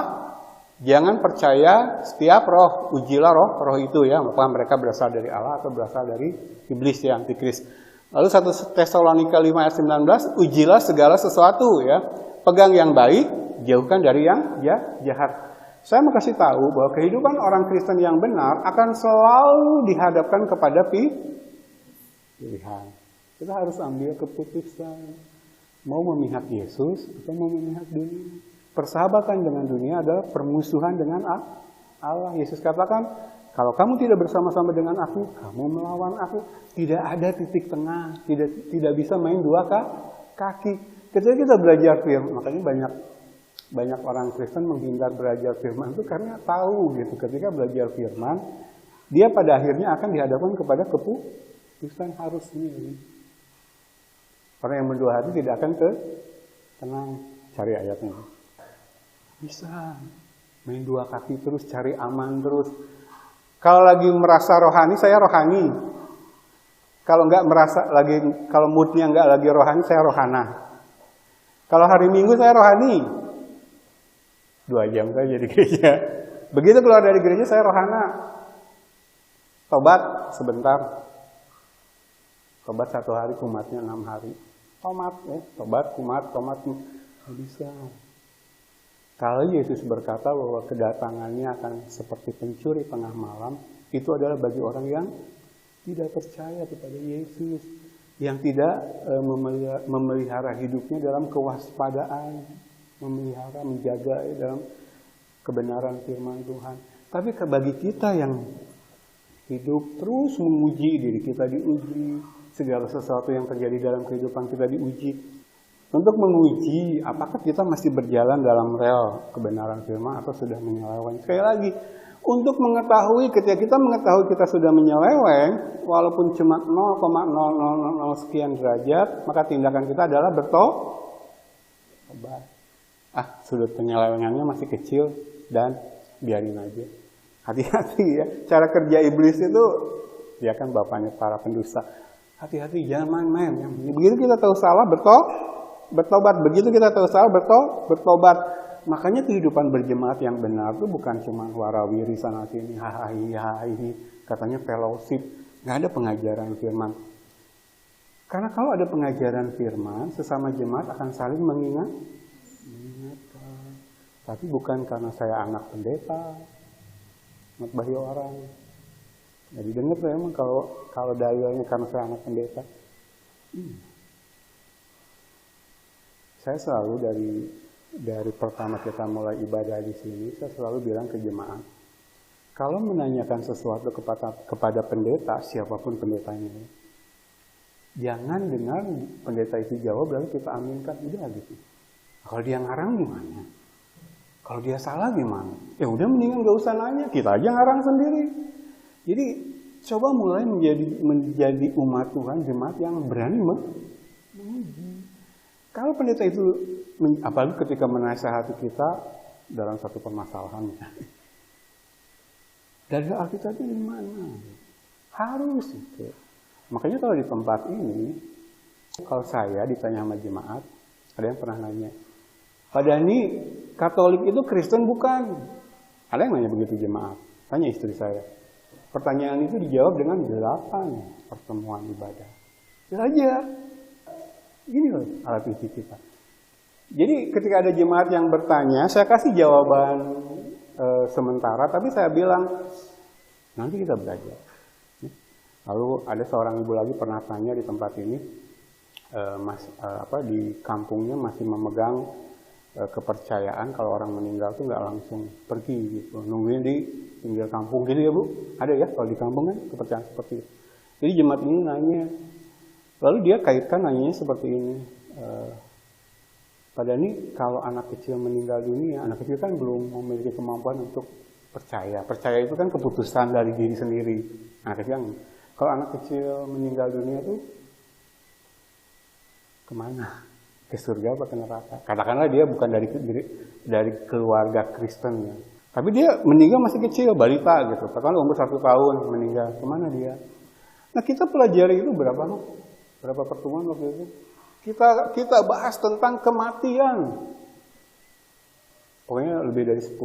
Jangan percaya setiap roh, ujilah roh itu ya, apakah mereka berasal dari Allah atau berasal dari iblis ya, antikris. Lalu 1 Tesalonika 5 ayat 19, ujilah segala sesuatu ya. Pegang yang baik, jauhkan dari yang jahat. Saya mau kasih tahu bahwa kehidupan orang Kristen yang benar akan selalu dihadapkan kepada pilihan. Kita harus ambil keputusan. Mau memihak Yesus atau mau memihak dunia. Persahabatan dengan dunia adalah permusuhan dengan Allah. Yesus katakan, kalau kamu tidak bersama-sama dengan aku, kamu melawan aku. Tidak ada titik tengah, tidak bisa main 2 kaki. Ketika kita belajar firman, makanya banyak orang Kristen menghindar belajar firman itu karena tahu gitu. Ketika belajar firman, dia pada akhirnya akan dihadapkan kepada keputusan harus milih. Orang yang berdua hati tidak akan tenang. Cari ayatnya. Bisa main 2 kaki terus, cari aman terus. Kalau lagi merasa rohani, saya rohani. Kalau nggak merasa lagi, kalau moodnya nggak lagi rohani, saya rohana. Kalau hari Minggu saya rohani, 2 jam saja di gereja. Begitu keluar dari gereja saya rohana. Tobat sebentar. Tobat 1 hari, kumatnya 6 hari. Tomat ya, tobat, kumat, nggak bisa. Kalau Yesus berkata bahwa kedatangannya akan seperti pencuri tengah malam, itu adalah bagi orang yang tidak percaya kepada Yesus, yang tidak memelihara hidupnya dalam kewaspadaan, memelihara, menjaga dalam kebenaran firman Tuhan. Tapi bagi kita yang hidup terus menguji diri kita, diuji, segala sesuatu yang terjadi dalam kehidupan kita diuji. Untuk menguji apakah kita masih berjalan dalam rel kebenaran firman atau sudah menyeleweng. Sekali lagi, untuk mengetahui ketika kita mengetahui kita sudah menyeleweng, walaupun cuma 0,000 sekian derajat, maka tindakan kita adalah bertobat. Sudut penyelewengannya masih kecil dan biarin aja. Hati-hati ya. Cara kerja iblis itu, dia kan bapaknya para pendusta. Hati-hati, jangan main-main. Begitu kita tahu salah, bertobat. Begitu kita tahu salah, bertobat. Makanya kehidupan berjemaat yang benar itu bukan cuma warawiri sana sini, hahaha, katanya fellowship. Nggak ada pengajaran firman. Karena kalau ada pengajaran firman, sesama jemaat akan saling mengingatkan. Tapi bukan karena saya anak pendeta, anak bahi orang. Jadi dengar saya emang kalau dalilnya karena saya anak pendeta. Saya selalu dari pertama kita mulai ibadah di sini, saya selalu bilang ke jemaat, kalau menanyakan sesuatu kepada pendeta, siapapun pendetanya, jangan dengar pendeta itu jawab lalu kita aminkan, udah gitu. Kalau dia ngarang gimana? Kalau dia salah gimana? Ya udah mendingan gak usah nanya, kita aja ngarang sendiri. Jadi coba mulai menjadi umat Tuhan, jemaat yang berani menguji. Kalau pendeta itu, apalagi ketika menasihati kita dalam satu permasalahan, dari Alkitabnya di mana? Harus itu. Makanya kalau di tempat ini, kalau saya ditanya sama jemaat, ada yang pernah nanya, Pak Dhani, Katolik itu Kristen bukan? Ada yang nanya begitu jemaat. Tanya istri saya. Pertanyaan itu dijawab dengan 8 pertemuan ibadah. Belajar. Ini loh alat uji kita. Jadi ketika ada jemaat yang bertanya, saya kasih jawaban sementara, tapi saya bilang, nanti kita belajar. Lalu ada seorang ibu lagi pernah tanya di tempat ini, di kampungnya masih memegang kepercayaan kalau orang meninggal tuh nggak langsung pergi gitu, nungguin di pinggir kampung gitu ya Bu. Ada ya kalau di kampung kan kepercayaan seperti itu. Jadi jemaat ini nanya, lalu dia kaitkan nanyanya seperti ini, Pak Dhani, kalau anak kecil meninggal dunia, anak kecil kan belum memiliki kemampuan untuk percaya. Percaya itu kan keputusan dari diri sendiri. Anak kecil, kalau anak kecil meninggal dunia itu kemana? Ke surga apa ke neraka? Katakanlah dia bukan dari keluarga Kristen ya. Tapi dia meninggal masih kecil, balita gitu. Bahkan umur 1 tahun meninggal. Kemana dia? Nah kita pelajari itu berapa pertemuan waktu itu? Kita bahas tentang kematian. Pokoknya lebih dari 10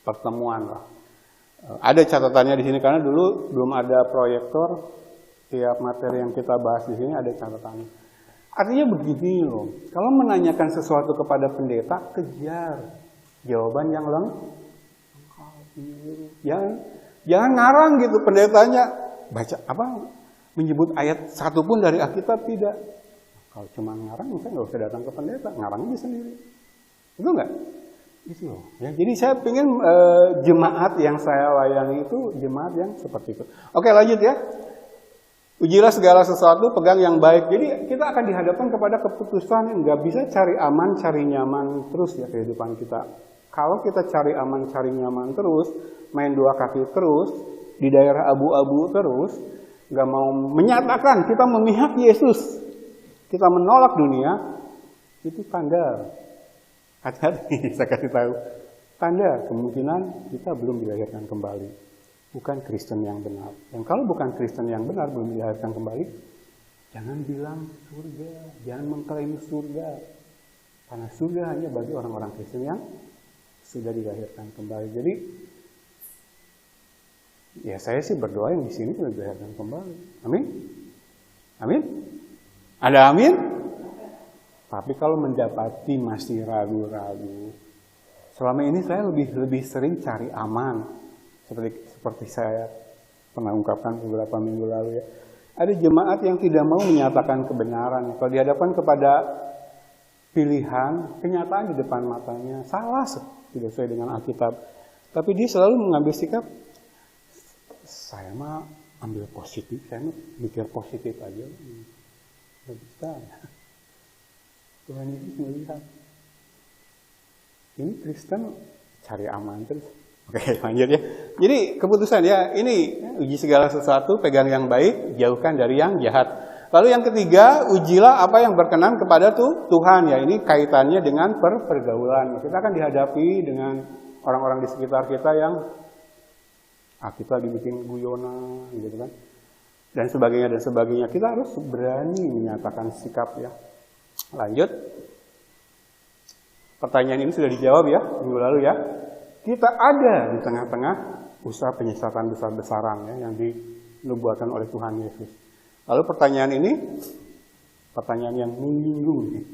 pertemuan lah. Ada catatannya di sini karena dulu belum ada proyektor. Tiap materi yang kita bahas di sini ada catatannya. Artinya begini loh. Kalau menanyakan sesuatu kepada pendeta, kejar jawaban yang lengkap. Jangan ngarang gitu pendetanya. Baca menyebut ayat satu pun dari Alkitab tidak. Kalau cuma ngarang, saya nggak usah datang ke pendeta, ngarang aja sendiri. Itu enggak? Itu loh. Ya, jadi saya pengen jemaat yang saya layani itu jemaat yang seperti itu. Oke, lanjut ya. Ujilah segala sesuatu, pegang yang baik. Jadi kita akan dihadapkan kepada keputusan yang nggak bisa cari aman, cari nyaman terus ya kehidupan kita. Kalau kita cari aman, cari nyaman terus, main 2 kaki terus, di daerah abu-abu terus, nggak mau menyatakan kita memihak Yesus, kita menolak dunia, itu tanda. Hati-hati, saya kasih tahu. Tanda kemungkinan kita belum dilahirkan kembali. Bukan Kristen yang benar. Dan kalau bukan Kristen yang benar, belum dilahirkan kembali, jangan bilang surga. Jangan mengklaim surga. Karena surga hanya bagi orang-orang Kristen yang sudah dilahirkan kembali. Jadi, ya saya sih berdoa yang di sini sudah dilahirkan kembali. Amin? Amin? Ada amin? Tapi kalau mendapati masih ragu-ragu, selama ini saya lebih sering cari aman, seperti saya pernah ungkapkan beberapa minggu lalu ya. Ada jemaat yang tidak mau menyatakan kebenaran. Kalau dihadapkan kepada pilihan, kenyataan di depan matanya salah, tidak sesuai dengan Alkitab. Tapi dia selalu mengambil sikap, saya mah ambil positif, saya mah mikir positif aja. Tidak bisa. Tuhan Yesus melihat. Ini Kristen cari aman terus. Oke, lanjut ya. Jadi keputusan ya, ini uji segala sesuatu, pegang yang baik, jauhkan dari yang jahat. Lalu yang ketiga, ujilah apa yang berkenan kepada Tuhan ya. Ini kaitannya dengan pergaulan. Kita akan dihadapi dengan orang-orang di sekitar kita yang kita dibikin guyonan gitu kan. Dan sebagainya. Kita harus berani menyatakan sikap ya. Lanjut. Pertanyaan ini sudah dijawab ya minggu lalu ya. Kita ada di tengah-tengah usaha penyesatan besar-besaran ya, yang dinubuatkan oleh Tuhan Yesus. Lalu pertanyaan ini, pertanyaan yang menyinggung.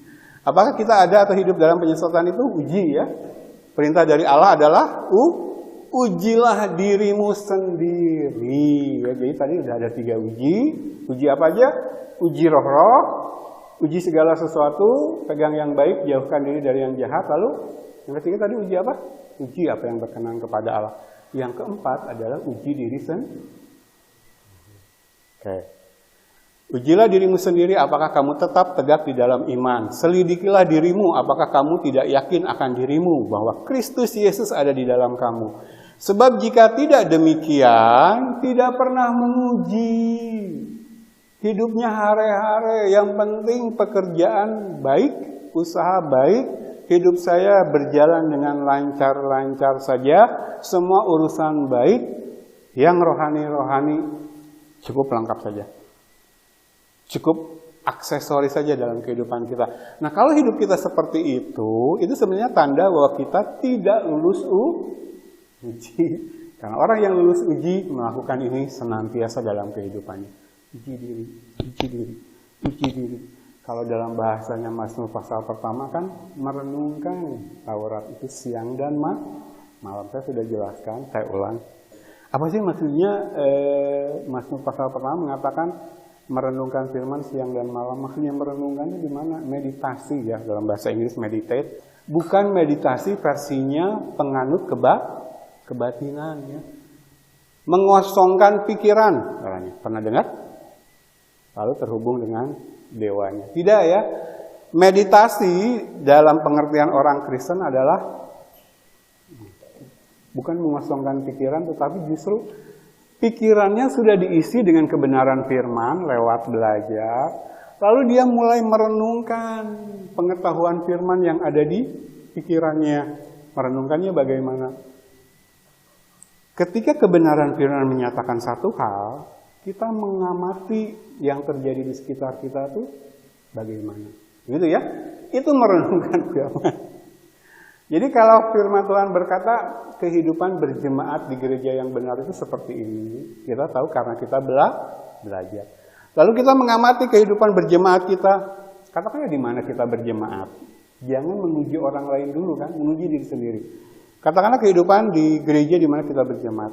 Apakah kita ada atau hidup dalam penyesatan itu? Uji ya. Perintah dari Allah adalah ujilah dirimu sendiri. Ya, jadi tadi udah ada 3 uji. Uji apa aja? Uji roh-roh, uji segala sesuatu, pegang yang baik, jauhkan diri dari yang jahat. Lalu yang ketiga tadi uji apa? Uji apa yang berkenan kepada Allah. Yang keempat adalah uji diri sendiri. Oke. Ujilah dirimu sendiri apakah kamu tetap tegak di dalam iman. Selidikilah dirimu apakah kamu tidak yakin akan dirimu bahwa Kristus Yesus ada di dalam kamu. Sebab jika tidak demikian, tidak pernah menguji. Hidupnya hare-hare, yang penting pekerjaan baik, usaha baik. Hidup saya berjalan dengan lancar-lancar saja, semua urusan baik, yang rohani-rohani cukup lengkap saja. Cukup aksesori saja dalam kehidupan kita. Nah, kalau hidup kita seperti itu sebenarnya tanda bahwa kita tidak lulus uji. Karena orang yang lulus uji melakukan ini senantiasa dalam kehidupannya. Uji diri. Kalau dalam bahasanya Mazmur pasal pertama kan merenungkan Taurat itu siang dan malam. Saya sudah jelaskan, saya ulang. Apa sih maksudnya Mazmur pasal pertama mengatakan merenungkan firman siang dan malam? Maksudnya merenungkannya di mana? Meditasi ya, dalam bahasa Inggris meditate. Bukan meditasi versinya penganut kebatinan ya. Mengosongkan pikiran, pernah dengar? Lalu terhubung dengan dewanya. Tidak ya. Meditasi dalam pengertian orang Kristen adalah bukan mengosongkan pikiran, tetapi justru pikirannya sudah diisi dengan kebenaran firman lewat belajar. Lalu dia mulai merenungkan pengetahuan firman yang ada di pikirannya. Merenungkannya bagaimana? Ketika kebenaran firman menyatakan satu hal, kita mengamati yang terjadi di sekitar kita tuh bagaimana. Gitu ya. Itu merenungkan firman. Jadi kalau firman Tuhan berkata kehidupan berjemaat di gereja yang benar itu seperti ini, kita tahu karena kita belajar. Lalu kita mengamati kehidupan berjemaat kita, katakanlah di mana kita berjemaat. Jangan menguji orang lain dulu kan, menguji diri sendiri. Katakanlah kehidupan di gereja di mana kita berjemaat.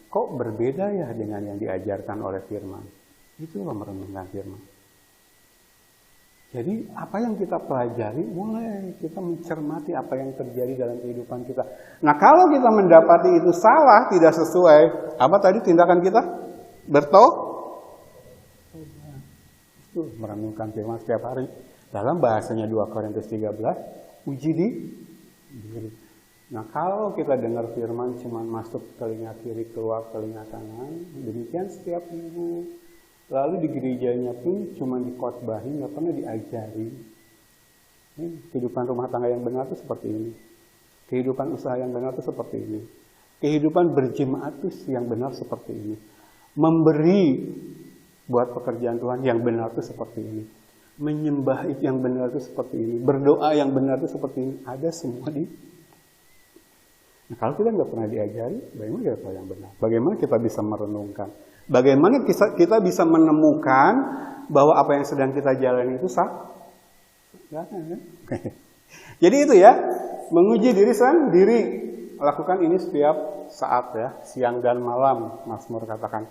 Kok berbeda ya dengan yang diajarkan oleh firman? Itulah merenungkan firman. Jadi apa yang kita pelajari, mulai kita mencermati apa yang terjadi dalam kehidupan kita. Nah kalau kita mendapati itu salah, tidak sesuai, apa tadi tindakan kita? Itu merenungkan firman setiap hari. Dalam bahasanya 2 Korintus 13, uji diri. Nah kalau kita dengar firman cuma masuk telinga kiri, keluar telinga kanan, demikian setiap minggu. Lalu di gerejanya pun cuma dikhotbahi, nggak pernah diajari. Kehidupan rumah tangga yang benar itu seperti ini. Kehidupan usaha yang benar itu seperti ini. Kehidupan berjemaat itu yang benar seperti ini. Memberi buat pekerjaan Tuhan yang benar itu seperti ini. Menyembah yang benar itu seperti ini. Berdoa yang benar itu seperti ini. Ada semua di. Nah, kalau kita nggak pernah diajari, bagaimana kita tahu yang benar? Bagaimana kita bisa merenungkan? Bagaimana kita bisa menemukan bahwa apa yang sedang kita jalani itu sah? Jadi itu ya, menguji diri sendiri. Lakukan ini setiap saat ya, siang dan malam, Mazmur katakan.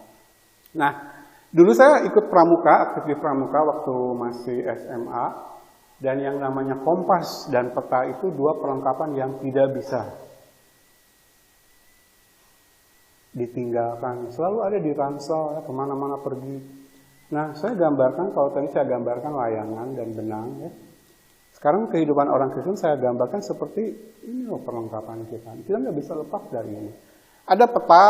Nah, dulu saya ikut pramuka, aktif di pramuka waktu masih SMA. Dan yang namanya kompas dan peta itu 2 perlengkapan yang tidak bisa ditinggalkan, selalu ada di ransel ya, kemana-mana pergi. Nah saya gambarkan, kalau tadi saya gambarkan layangan dan benang ya. Sekarang kehidupan orang Kristen saya gambarkan seperti ini loh perlengkapan kita. Kita nggak bisa lepas dari ini. Ada peta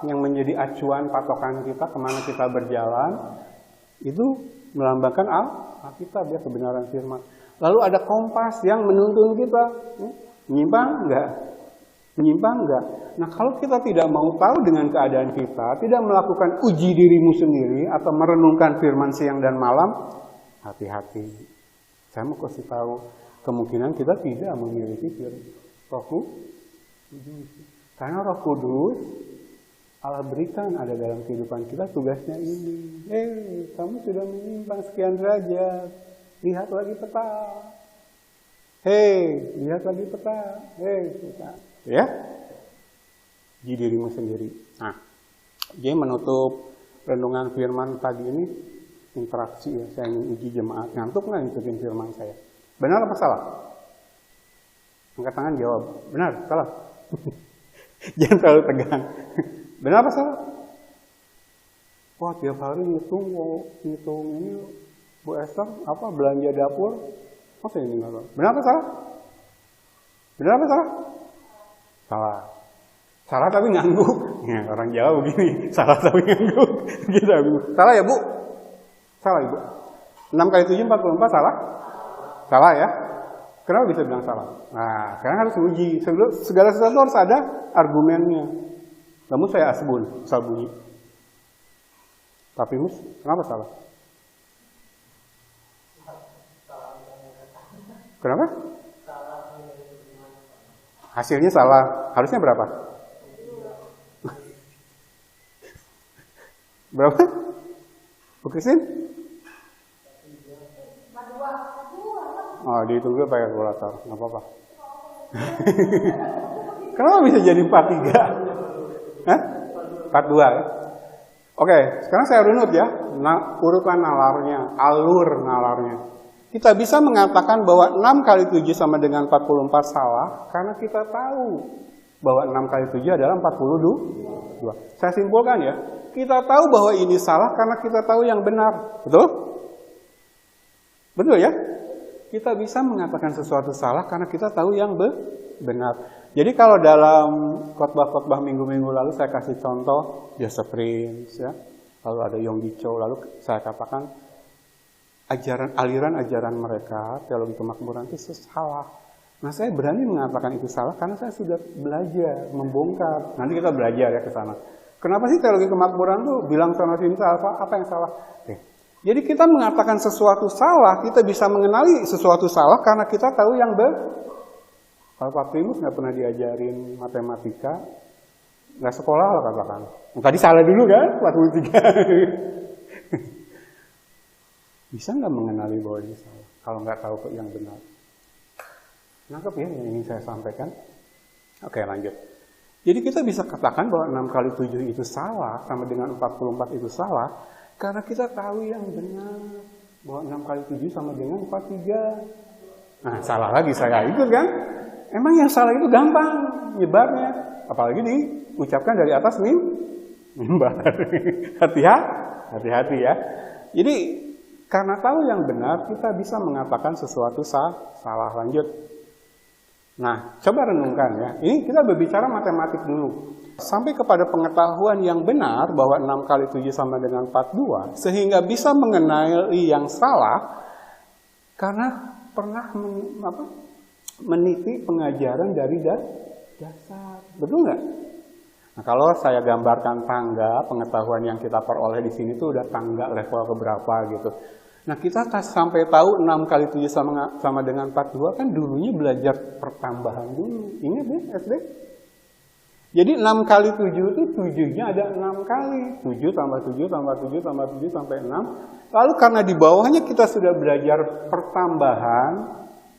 yang menjadi acuan patokan kita kemana kita berjalan. Itu melambangkan Alkitab ya, kebenaran firman. Lalu ada kompas yang menuntun kita. Menyimpang enggak? Menyimpang enggak? Nah kalau kita tidak mau tahu dengan keadaan kita, tidak melakukan uji dirimu sendiri atau merenungkan firman siang dan malam, hati-hati. Saya mau kasih tahu, kemungkinan kita tidak memiliki Roh Kudus. Karena Roh Kudus Allah berikan ada dalam kehidupan kita, tugasnya ini. Kamu sudah menyimpang sekian derajat, lihat lagi peta. Lihat lagi peta. Peta. Ya, di dirimu sendiri. Nah, jadi menutup renungan firman pagi ini, interaksi ya, saya ingin uji jemaat. Ngantuk nggak ngikutin firman saya? Benar apa salah? Angkat tangan jawab. Benar, salah. Jangan terlalu tegang. Benar apa salah? Wah, tiap hari ngitung ini Bu Esther apa belanja dapur? Masa ini nggak tahu? Benar apa salah? Benar apa salah? Salah. Salah tapi ngangguk. Ya, orang Jawa begini, salah tapi ngangguk. Gitu, salah ya Bu? Salah Ibu. 6 kali 7 44 salah? Salah ya? Kenapa bisa bilang salah? Nah, karena harus uji. Segala sesuatu harus ada argumennya. Namun saya asal bunyi. Tapi Mus, kenapa salah? Kenapa? Hasilnya salah. Harusnya berapa? Berapa? Bu Christine? Oh, dihitung dulu pakai kalkulator. Nggak apa-apa. Kenapa bisa jadi 43? Hah? 42 ya? Oke, sekarang saya runut ya. Urutan nalarnya, alur nalarnya. Kita bisa mengatakan bahwa 6 kali 7 sama dengan 44 salah karena kita tahu bahwa 6 kali 7 adalah 42. Saya simpulkan ya, kita tahu bahwa ini salah karena kita tahu yang benar. Betul? Betul ya? Kita bisa mengatakan sesuatu salah karena kita tahu yang benar. Jadi kalau dalam khotbah-khotbah minggu-minggu lalu saya kasih contoh Joseph Prince ya, lalu ada Yonggi Cho, lalu saya katakan aliran ajaran mereka teologi kemakmuran itu salah Nah, saya berani mengatakan itu salah karena saya sudah belajar, membongkar. Nanti kita belajar ya ke sana. Kenapa sih teologi kemakmuran tuh bilang sana sini salah, apa yang salah? Oke. Jadi kita mengatakan sesuatu salah, kita bisa mengenali sesuatu salah karena kita tahu yang Kalau Pak Primus nggak pernah diajarin matematika, nggak sekolah lah katakan. Tadi salah dulu kan, 43. Bisa nggak mengenali bahwa ini salah, kalau nggak tahu yang benar? Nangkep ya yang ingin saya sampaikan? Oke, lanjut. Jadi kita bisa katakan bahwa 6 kali 7 itu salah, sama dengan 44 itu salah, karena kita tahu yang benar, bahwa 6 kali 7 sama dengan 43. Nah, salah lagi saya ikut kan? Emang yang salah itu gampang nyebarnya, apalagi diucapkan dari atas mimbar. Hati-hati ya. Jadi, karena tahu yang benar, kita bisa mengatakan sesuatu salah. Lanjut. Nah, coba renungkan ya. Ini kita berbicara matematik dulu. Sampai kepada pengetahuan yang benar bahwa 6 kali 7 sama dengan 42, sehingga bisa mengenali yang salah karena pernah meniti pengajaran dari dasar. Betul nggak? Nah, kalau saya gambarkan tangga, pengetahuan yang kita peroleh di sini tuh udah tangga level keberapa gitu. Nah, kita sampai tahu 6 kali 7 sama dengan 42 kan dulunya belajar pertambahan dulu. Ingat ya SD? Jadi 6 kali 7 itu 7-nya ada 6 kali. 7 tambah 7 tambah 7 tambah 7 sampai 6. Lalu karena di bawahnya kita sudah belajar pertambahan.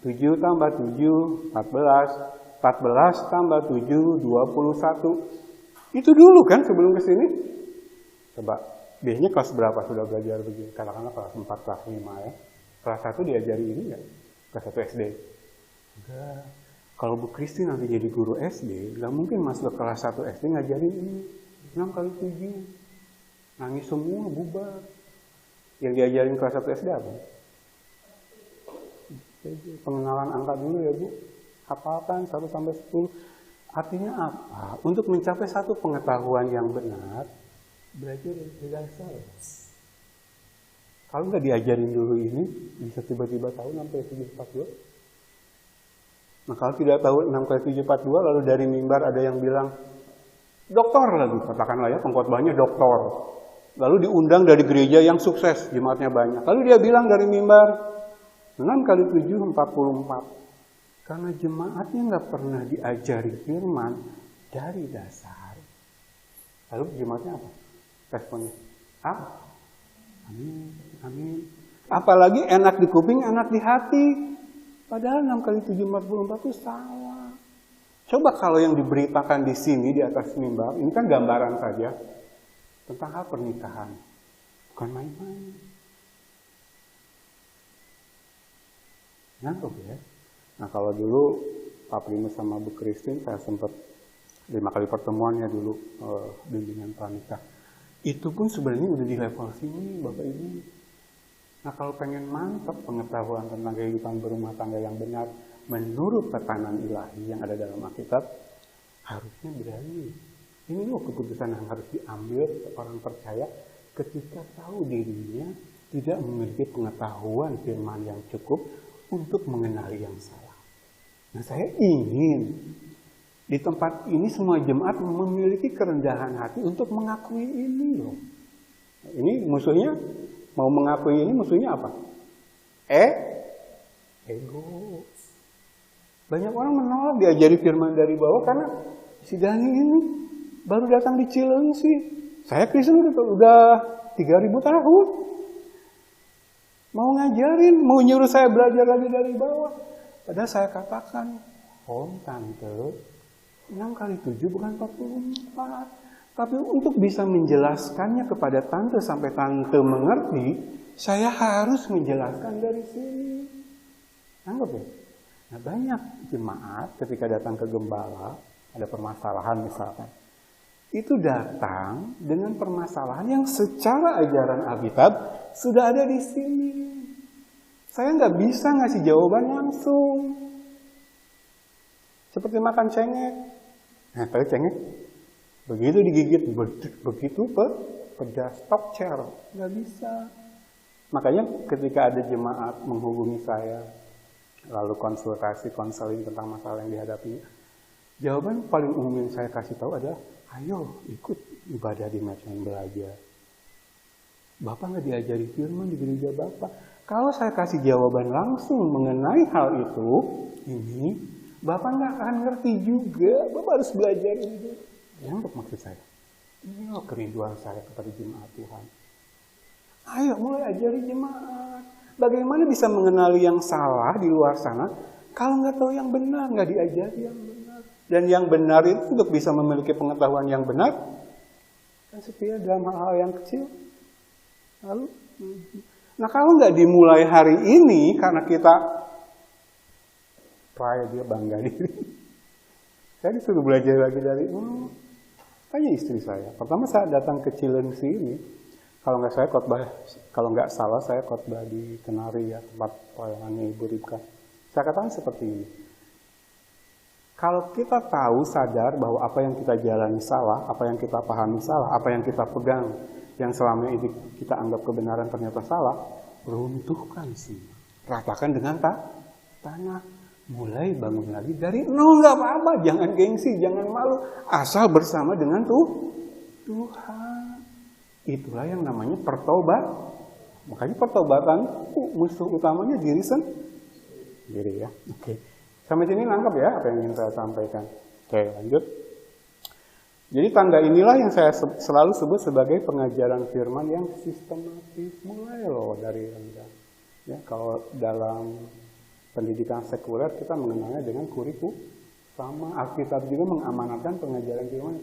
7 tambah 7, 14. 14 tambah 7, 21. Itu dulu kan sebelum ke sini? Coba. Biasanya kelas berapa sudah belajar begini? Katakanlah kelas 4, kelas 5 ya. Kelas 1 diajari ini nggak? Kelas 1 SD? Enggak. Kalau Bu Kristi nanti jadi guru SD, nggak mungkin masuk ke kelas 1 SD ngajarin ini. 6 kali 7. Nangis semua, bubar. Yang diajarin kelas 1 SD apa? Pengenalan angka dulu ya Bu. Hafalkan 1 sampai 10. Artinya apa? Untuk mencapai satu pengetahuan yang benar, belajar dari dasar. Kalau nggak diajarin dulu ini, bisa tiba-tiba tahu 6 kali 7 42. Nah, kalau tidak tahu 6 kali 7 42, lalu dari mimbar ada yang bilang, doktor lagi, katakanlah ya, pengkhotbahnya doktor. Lalu diundang dari gereja yang sukses, jemaatnya banyak. Lalu dia bilang dari mimbar, 6 kali 7 44. Karena jemaatnya nggak pernah diajari firman dari dasar. Lalu jemaatnya apa? Responnya, amin, amin. Apalagi enak di kuping, enak di hati. Padahal 6 kali 7 44 itu salah. Coba kalau yang diberitakan di sini, di atas mimbar, ini kan gambaran saja, tentang hal pernikahan. Bukan main-main. Nangkep ya? Nah, kalau dulu Pak Primus sama Bu Christine, saya sempat 5 kali pertemuannya dulu, bimbingan pranikah. Itu pun sebenarnya udah di level sini, Bapak Ibu. Nah, kalau pengen mantap pengetahuan tentang kehidupan berumah tangga yang benar menurut tatanan ilahi yang ada dalam Alkitab, harusnya berani. Ini loh keputusan yang harus diambil orang percaya ketika tahu dirinya tidak memiliki pengetahuan firman yang cukup untuk mengenali yang salah. Nah, saya ingin di tempat ini semua jemaat memiliki kerendahan hati untuk mengakui ini loh. Ini musuhnya, mau mengakui ini musuhnya apa? Ego. Banyak orang menolak diajari firman dari bawah karena si Dani ini baru datang di Cilengsi. Saya Kristen udah 3.000 tahun. Mau ngajarin, mau nyuruh saya belajar lagi dari bawah. Padahal saya katakan, Tante, 6 kali 7 bukan 44. Tapi untuk bisa menjelaskannya kepada Tante sampai Tante mengerti, saya harus menjelaskan dari sini. Anggap ya? Nah, banyak jemaat ketika datang ke gembala, ada permasalahan misalkan. Itu datang dengan permasalahan yang secara ajaran Alkitab sudah ada di sini. Saya nggak bisa ngasih jawaban langsung. Seperti makan cengek. Nah, tadi cengek, begitu digigit, begitu pedas, stop chair, nggak bisa. Makanya ketika ada jemaat menghubungi saya, lalu konsultasi, konseling tentang masalah yang dihadapinya. Jawaban paling umum yang saya kasih tahu adalah, ayo ikut ibadah di Matchline Belajar. Bapak nggak diajari firman di gereja Bapak. Kalau saya kasih jawaban langsung mengenai hal itu, ini Bapak nggak akan ngerti juga. Bapak harus belajar ini. Ya, untuk maksud saya. Ini loh kerinduan saya kepada jemaat Tuhan. Ayo mulai ajari jemaat. Bagaimana bisa mengenali yang salah di luar sana kalau nggak tahu yang benar, nggak diajari yang benar. Dan yang benar itu untuk bisa memiliki pengetahuan yang benar, kan setia dalam hal-hal yang kecil. Lalu, nah kalau nggak dimulai hari ini karena kita percaya dia bangga diri, saya disuruh belajar lagi dari tanya istri saya. Pertama saya datang ke Cilengsi ini, kalau nggak salah saya khotbah di Kenari ya, tempat pelayanannya Ibu Ribka. Saya katakan seperti ini. Kalau kita tahu, sadar bahwa apa yang kita jalani salah, apa yang kita pahami salah, apa yang kita pegang, yang selama ini kita anggap kebenaran ternyata salah, runtuhkan sih. Ratakan dengan tanah. Mulai bangun lagi dari nol, nggak apa-apa. Jangan gengsi, jangan malu. Asal bersama dengan Tuhan. Itulah yang namanya pertobat. Makanya pertobatan musuh utamanya diri sendiri ya. Oke. Sampai sini nangkep ya apa yang ingin saya sampaikan. Oke, lanjut. Jadi tanda inilah yang saya selalu sebut sebagai pengajaran firman yang sistematis. Mulai loh dari rendah. Ya, kalau dalam pendidikan sekuler kita mengenalnya dengan kurikulum sama. Alkitab juga mengamanatkan pengajaran firman.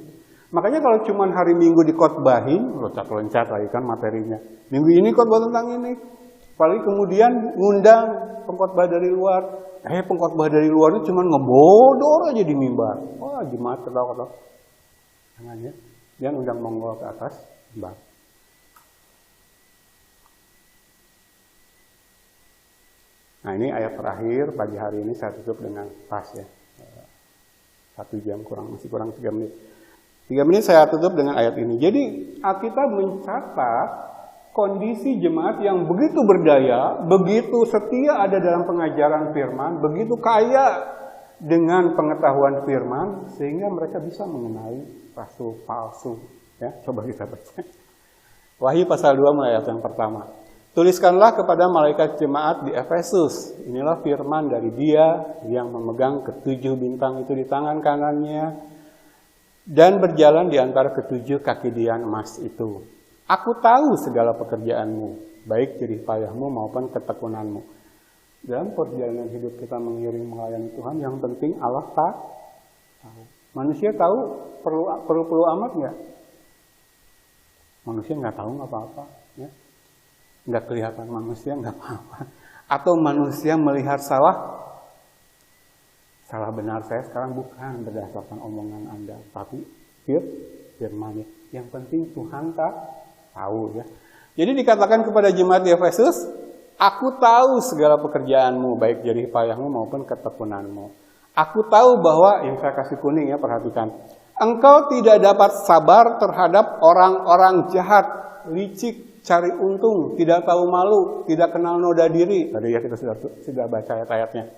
Makanya kalau cuma hari Minggu dikotbahin, loncat-loncat lagi kan materinya. Minggu ini khotbah tentang ini. Paling kemudian ngundang pengkhotbah dari luar. Pengkhotbah dari luar itu cuma ngebodor aja di mimbar. Wah, jemaat ketawa-ketawa. Jangan ya. Dia undang Mongol ke atas mimbar. Nah, ini ayat terakhir pagi hari ini saya tutup dengan pas ya. 1 jam masih kurang 3 menit. 3 menit saya tutup dengan ayat ini. Jadi, Alkitab mencatat kondisi jemaat yang begitu berdaya, begitu setia ada dalam pengajaran firman, begitu kaya dengan pengetahuan firman, sehingga mereka bisa mengenali rasul palsu. Ya, coba kita baca. Wahyu pasal 2 mulai ayat yang pertama. Tuliskanlah kepada malaikat jemaat di Efesus. Inilah firman dari Dia yang memegang ke7 bintang itu di tangan kanannya dan berjalan di antara ke7 kaki dian emas itu. Aku tahu segala pekerjaanmu, baik jerih payahmu maupun ketekunanmu. Dalam perjalanan hidup kita mengiring melayani Tuhan, yang penting Allah tahu. Manusia tahu perlu amat nggak? Manusia nggak tahu nggak apa-apa, ya. Nggak kelihatan manusia nggak apa-apa. Atau manusia melihat salah benar saya sekarang bukan berdasarkan omongan Anda, tapi firman-Nya. Yang penting Tuhan tahu ya. Jadi dikatakan kepada jemaat di Efesus, aku tahu segala pekerjaanmu, baik jerih payahmu maupun ketekunanmu. Aku tahu bahwa, yang saya kasih kuning ya, perhatikan. Engkau tidak dapat sabar terhadap orang-orang jahat, licik, cari untung, tidak tahu malu, tidak kenal noda diri. Tadi ya kita sudah baca ayat-ayatnya.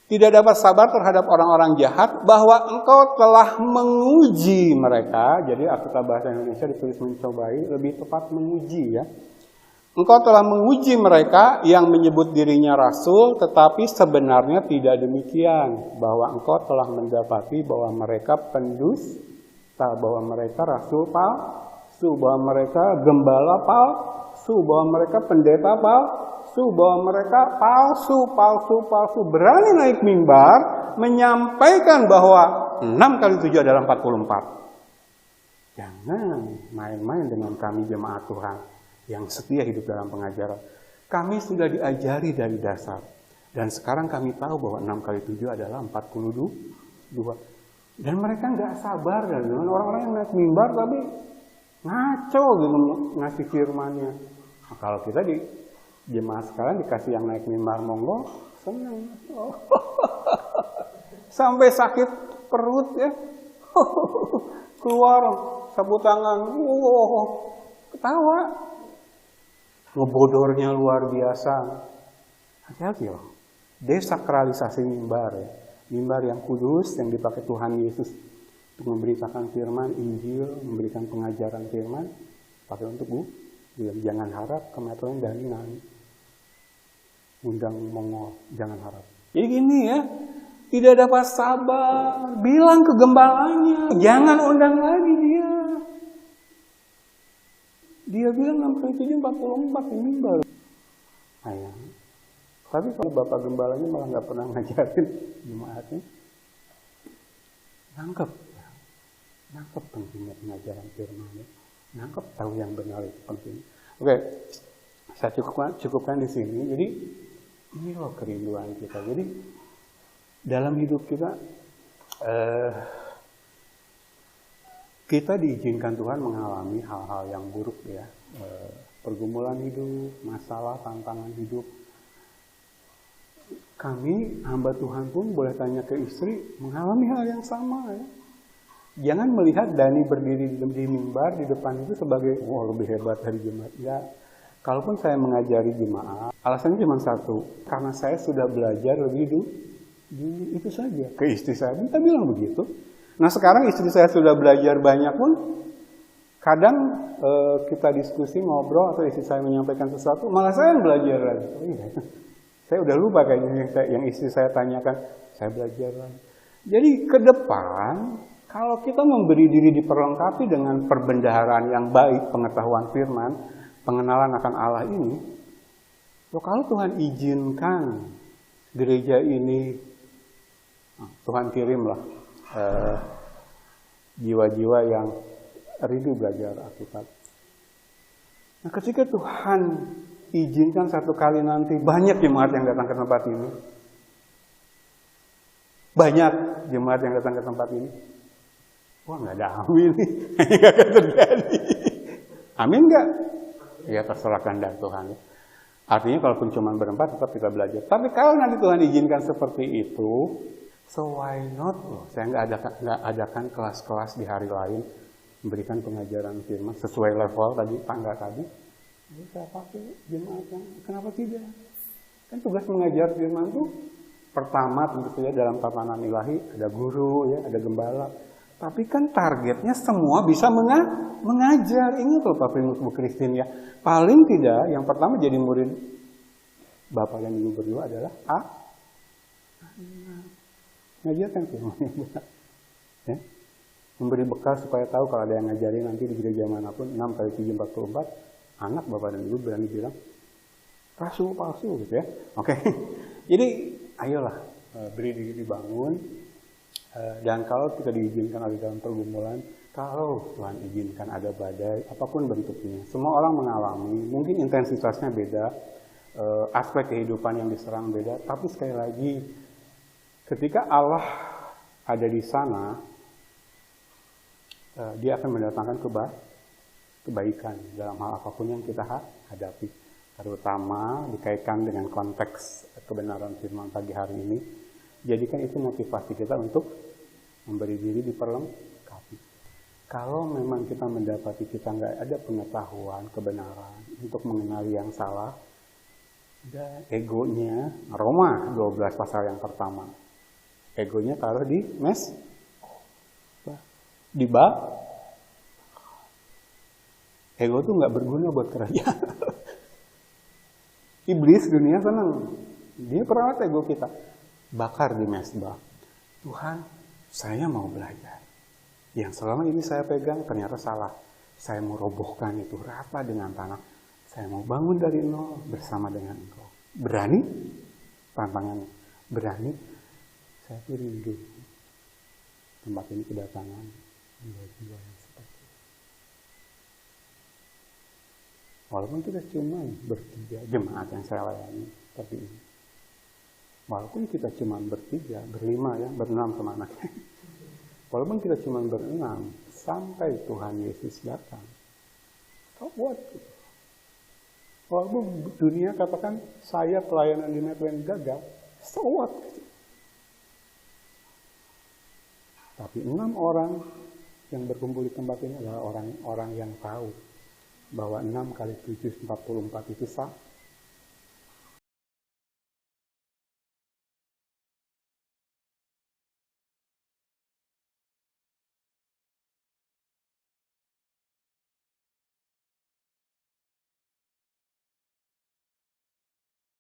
Tidak dapat sabar terhadap orang-orang jahat, bahwa engkau telah menguji mereka. Jadi Alkitab bahasa Indonesia ditulis mencobai, lebih tepat menguji ya. Engkau telah menguji mereka yang menyebut dirinya rasul, tetapi sebenarnya tidak demikian. Bahwa engkau telah mendapati bahwa mereka pendusta, bahwa mereka rasul palsu, bahwa mereka gembala palsu, bahwa mereka pendeta palsu, bahwa mereka palsu, berani naik mimbar, menyampaikan bahwa 6 kali 7 adalah 44. Jangan main-main dengan kami jemaat Tuhan yang setia hidup dalam pengajaran. Kami sudah diajari dari dasar. Dan sekarang kami tahu bahwa 6 kali 7 adalah 42. Dan mereka nggak sabar dengan orang-orang yang naik mimbar tapi ngaco gitu ngasih firmannya. Nah, kalau kita di jemaat sekarang dikasih yang naik mimbar monggo, senang. Sampai sakit perut ya. Keluar sapu tangan. Ketawa. Ngebodornya luar biasa. Hati-hati loh. desakralisasi mimbar ya. Mimbar yang kudus yang dipakai Tuhan Yesus untuk memberitakan firman, Injil, memberikan pengajaran firman, pakai untuk jangan harap kematian daninan. Undang Mongol, jangan harap. Jadi gini ya, tidak dapat sabar, bilang ke gembalanya, jangan undang lagi dia. Dia bilang 6 kali 7 44 di mimbar. Ayah. Tapi kalau bapak gembalanya malah nggak pernah ngajarin jemaatnya, nangkep pentingnya pengajaran firman, nangkep tahu yang benar itu penting. Oke, saya cukupkan di sini. Jadi ini loh kerinduan kita. Jadi dalam hidup kita kita diizinkan Tuhan mengalami hal-hal yang buruk ya, pergumulan hidup, masalah, tantangan hidup. Kami hamba Tuhan pun boleh tanya ke istri mengalami hal yang sama ya. Jangan melihat Dani berdiri di mimbar di depan itu sebagai lebih hebat dari jemaat. Ya, kalaupun saya mengajari jemaat, alasannya cuma satu, karena saya sudah belajar lebih dulu. Itu saja. Ke istri saya kita bilang begitu. Nah sekarang istri saya sudah belajar banyak pun, kadang kita diskusi ngobrol atau istri saya menyampaikan sesuatu, malah saya yang belajar lagi. Oh, iya. Saya udah lupa kayaknya yang istri saya tanyakan, saya belajar lagi. Jadi ke depan, kalau kita memberi diri diperlengkapi dengan perbendaharaan yang baik, pengetahuan firman, pengenalan akan Allah ini, kalau Tuhan izinkan gereja ini, Tuhan kirimlah jiwa-jiwa yang rindu belajar Alkitab. Nah, ketika Tuhan izinkan satu kali nanti banyak jemaat yang datang ke tempat ini, banyak jemaat yang datang ke tempat ini, wah nggak ada amin nih, nggak akan terjadi. Amin nggak? Ya terserah kehendak Tuhan. Artinya kalaupun cuma berempat tetap kita belajar. Tapi kalau nanti Tuhan izinkan seperti itu, so why not? Saya nggak adakan kelas-kelas di hari lain, memberikan pengajaran firman sesuai level tadi, tangga tadi. Jadi saya pakai jemaat yang kenapa tidak? Kan tugas mengajar firman itu pertama tentu saja dalam tatanan ilahi ada guru ya, ada gembala. Tapi kan targetnya semua bisa mengajar. Ingat loh Pak Primus Bu Christine ya. Paling tidak yang pertama jadi murid Bapak dan Ibu berdua adalah ngajarkan firman yang benar. Ya. Memberi bekal supaya tahu kalau ada yang ngajarin nanti di gereja manapun 6 kali 7 44 anak Bapak dan Ibu berani bilang rasul palsu gitu ya. Oke. Jadi ayolah beri diri dibangun. Dan kalau kita diizinkan ada dalam pergumulan, kalau Tuhan izinkan ada badai, apapun bentuknya, semua orang mengalami, mungkin intensitasnya beda, aspek kehidupan yang diserang beda, tapi sekali lagi, ketika Allah ada di sana, Dia akan mendatangkan kebaikan dalam hal apapun yang kita hadapi, terutama dikaitkan dengan konteks kebenaran firman pagi hari ini. Jadikan itu motivasi kita untuk memberi diri diperlengkapi. Kalau memang kita mendapati kita nggak ada pengetahuan kebenaran untuk mengenali yang salah, ada egonya, Roma 12 pasal yang pertama, egonya taruh di ego itu nggak berguna buat kerajaan. Iblis dunia senang, dia peralat ego kita. Bakar di mesbah. Tuhan, saya mau belajar. Yang selama ini saya pegang ternyata salah. Saya mau robohkan itu rata dengan tanah. Saya mau bangun dari nol bersama dengan Engkau. Berani? Tantangannya. Berani? Saya rindu. Tempat ini kedatangan jiwa-jiwa yang seperti itu. Walaupun kita cuma bertiga jemaat yang saya layani seperti ini. Walaupun kita cuma bertiga, berlima ya, berenam sama anaknya. Walaupun kita cuma berenam, sampai Tuhan Yesus datang. So what? Walaupun dunia katakan, saya pelayanan di Netland gagal, so what? Tapi 6 orang yang berkumpul di tempat ini adalah orang-orang yang tahu bahwa 6 kali 7, 44 itu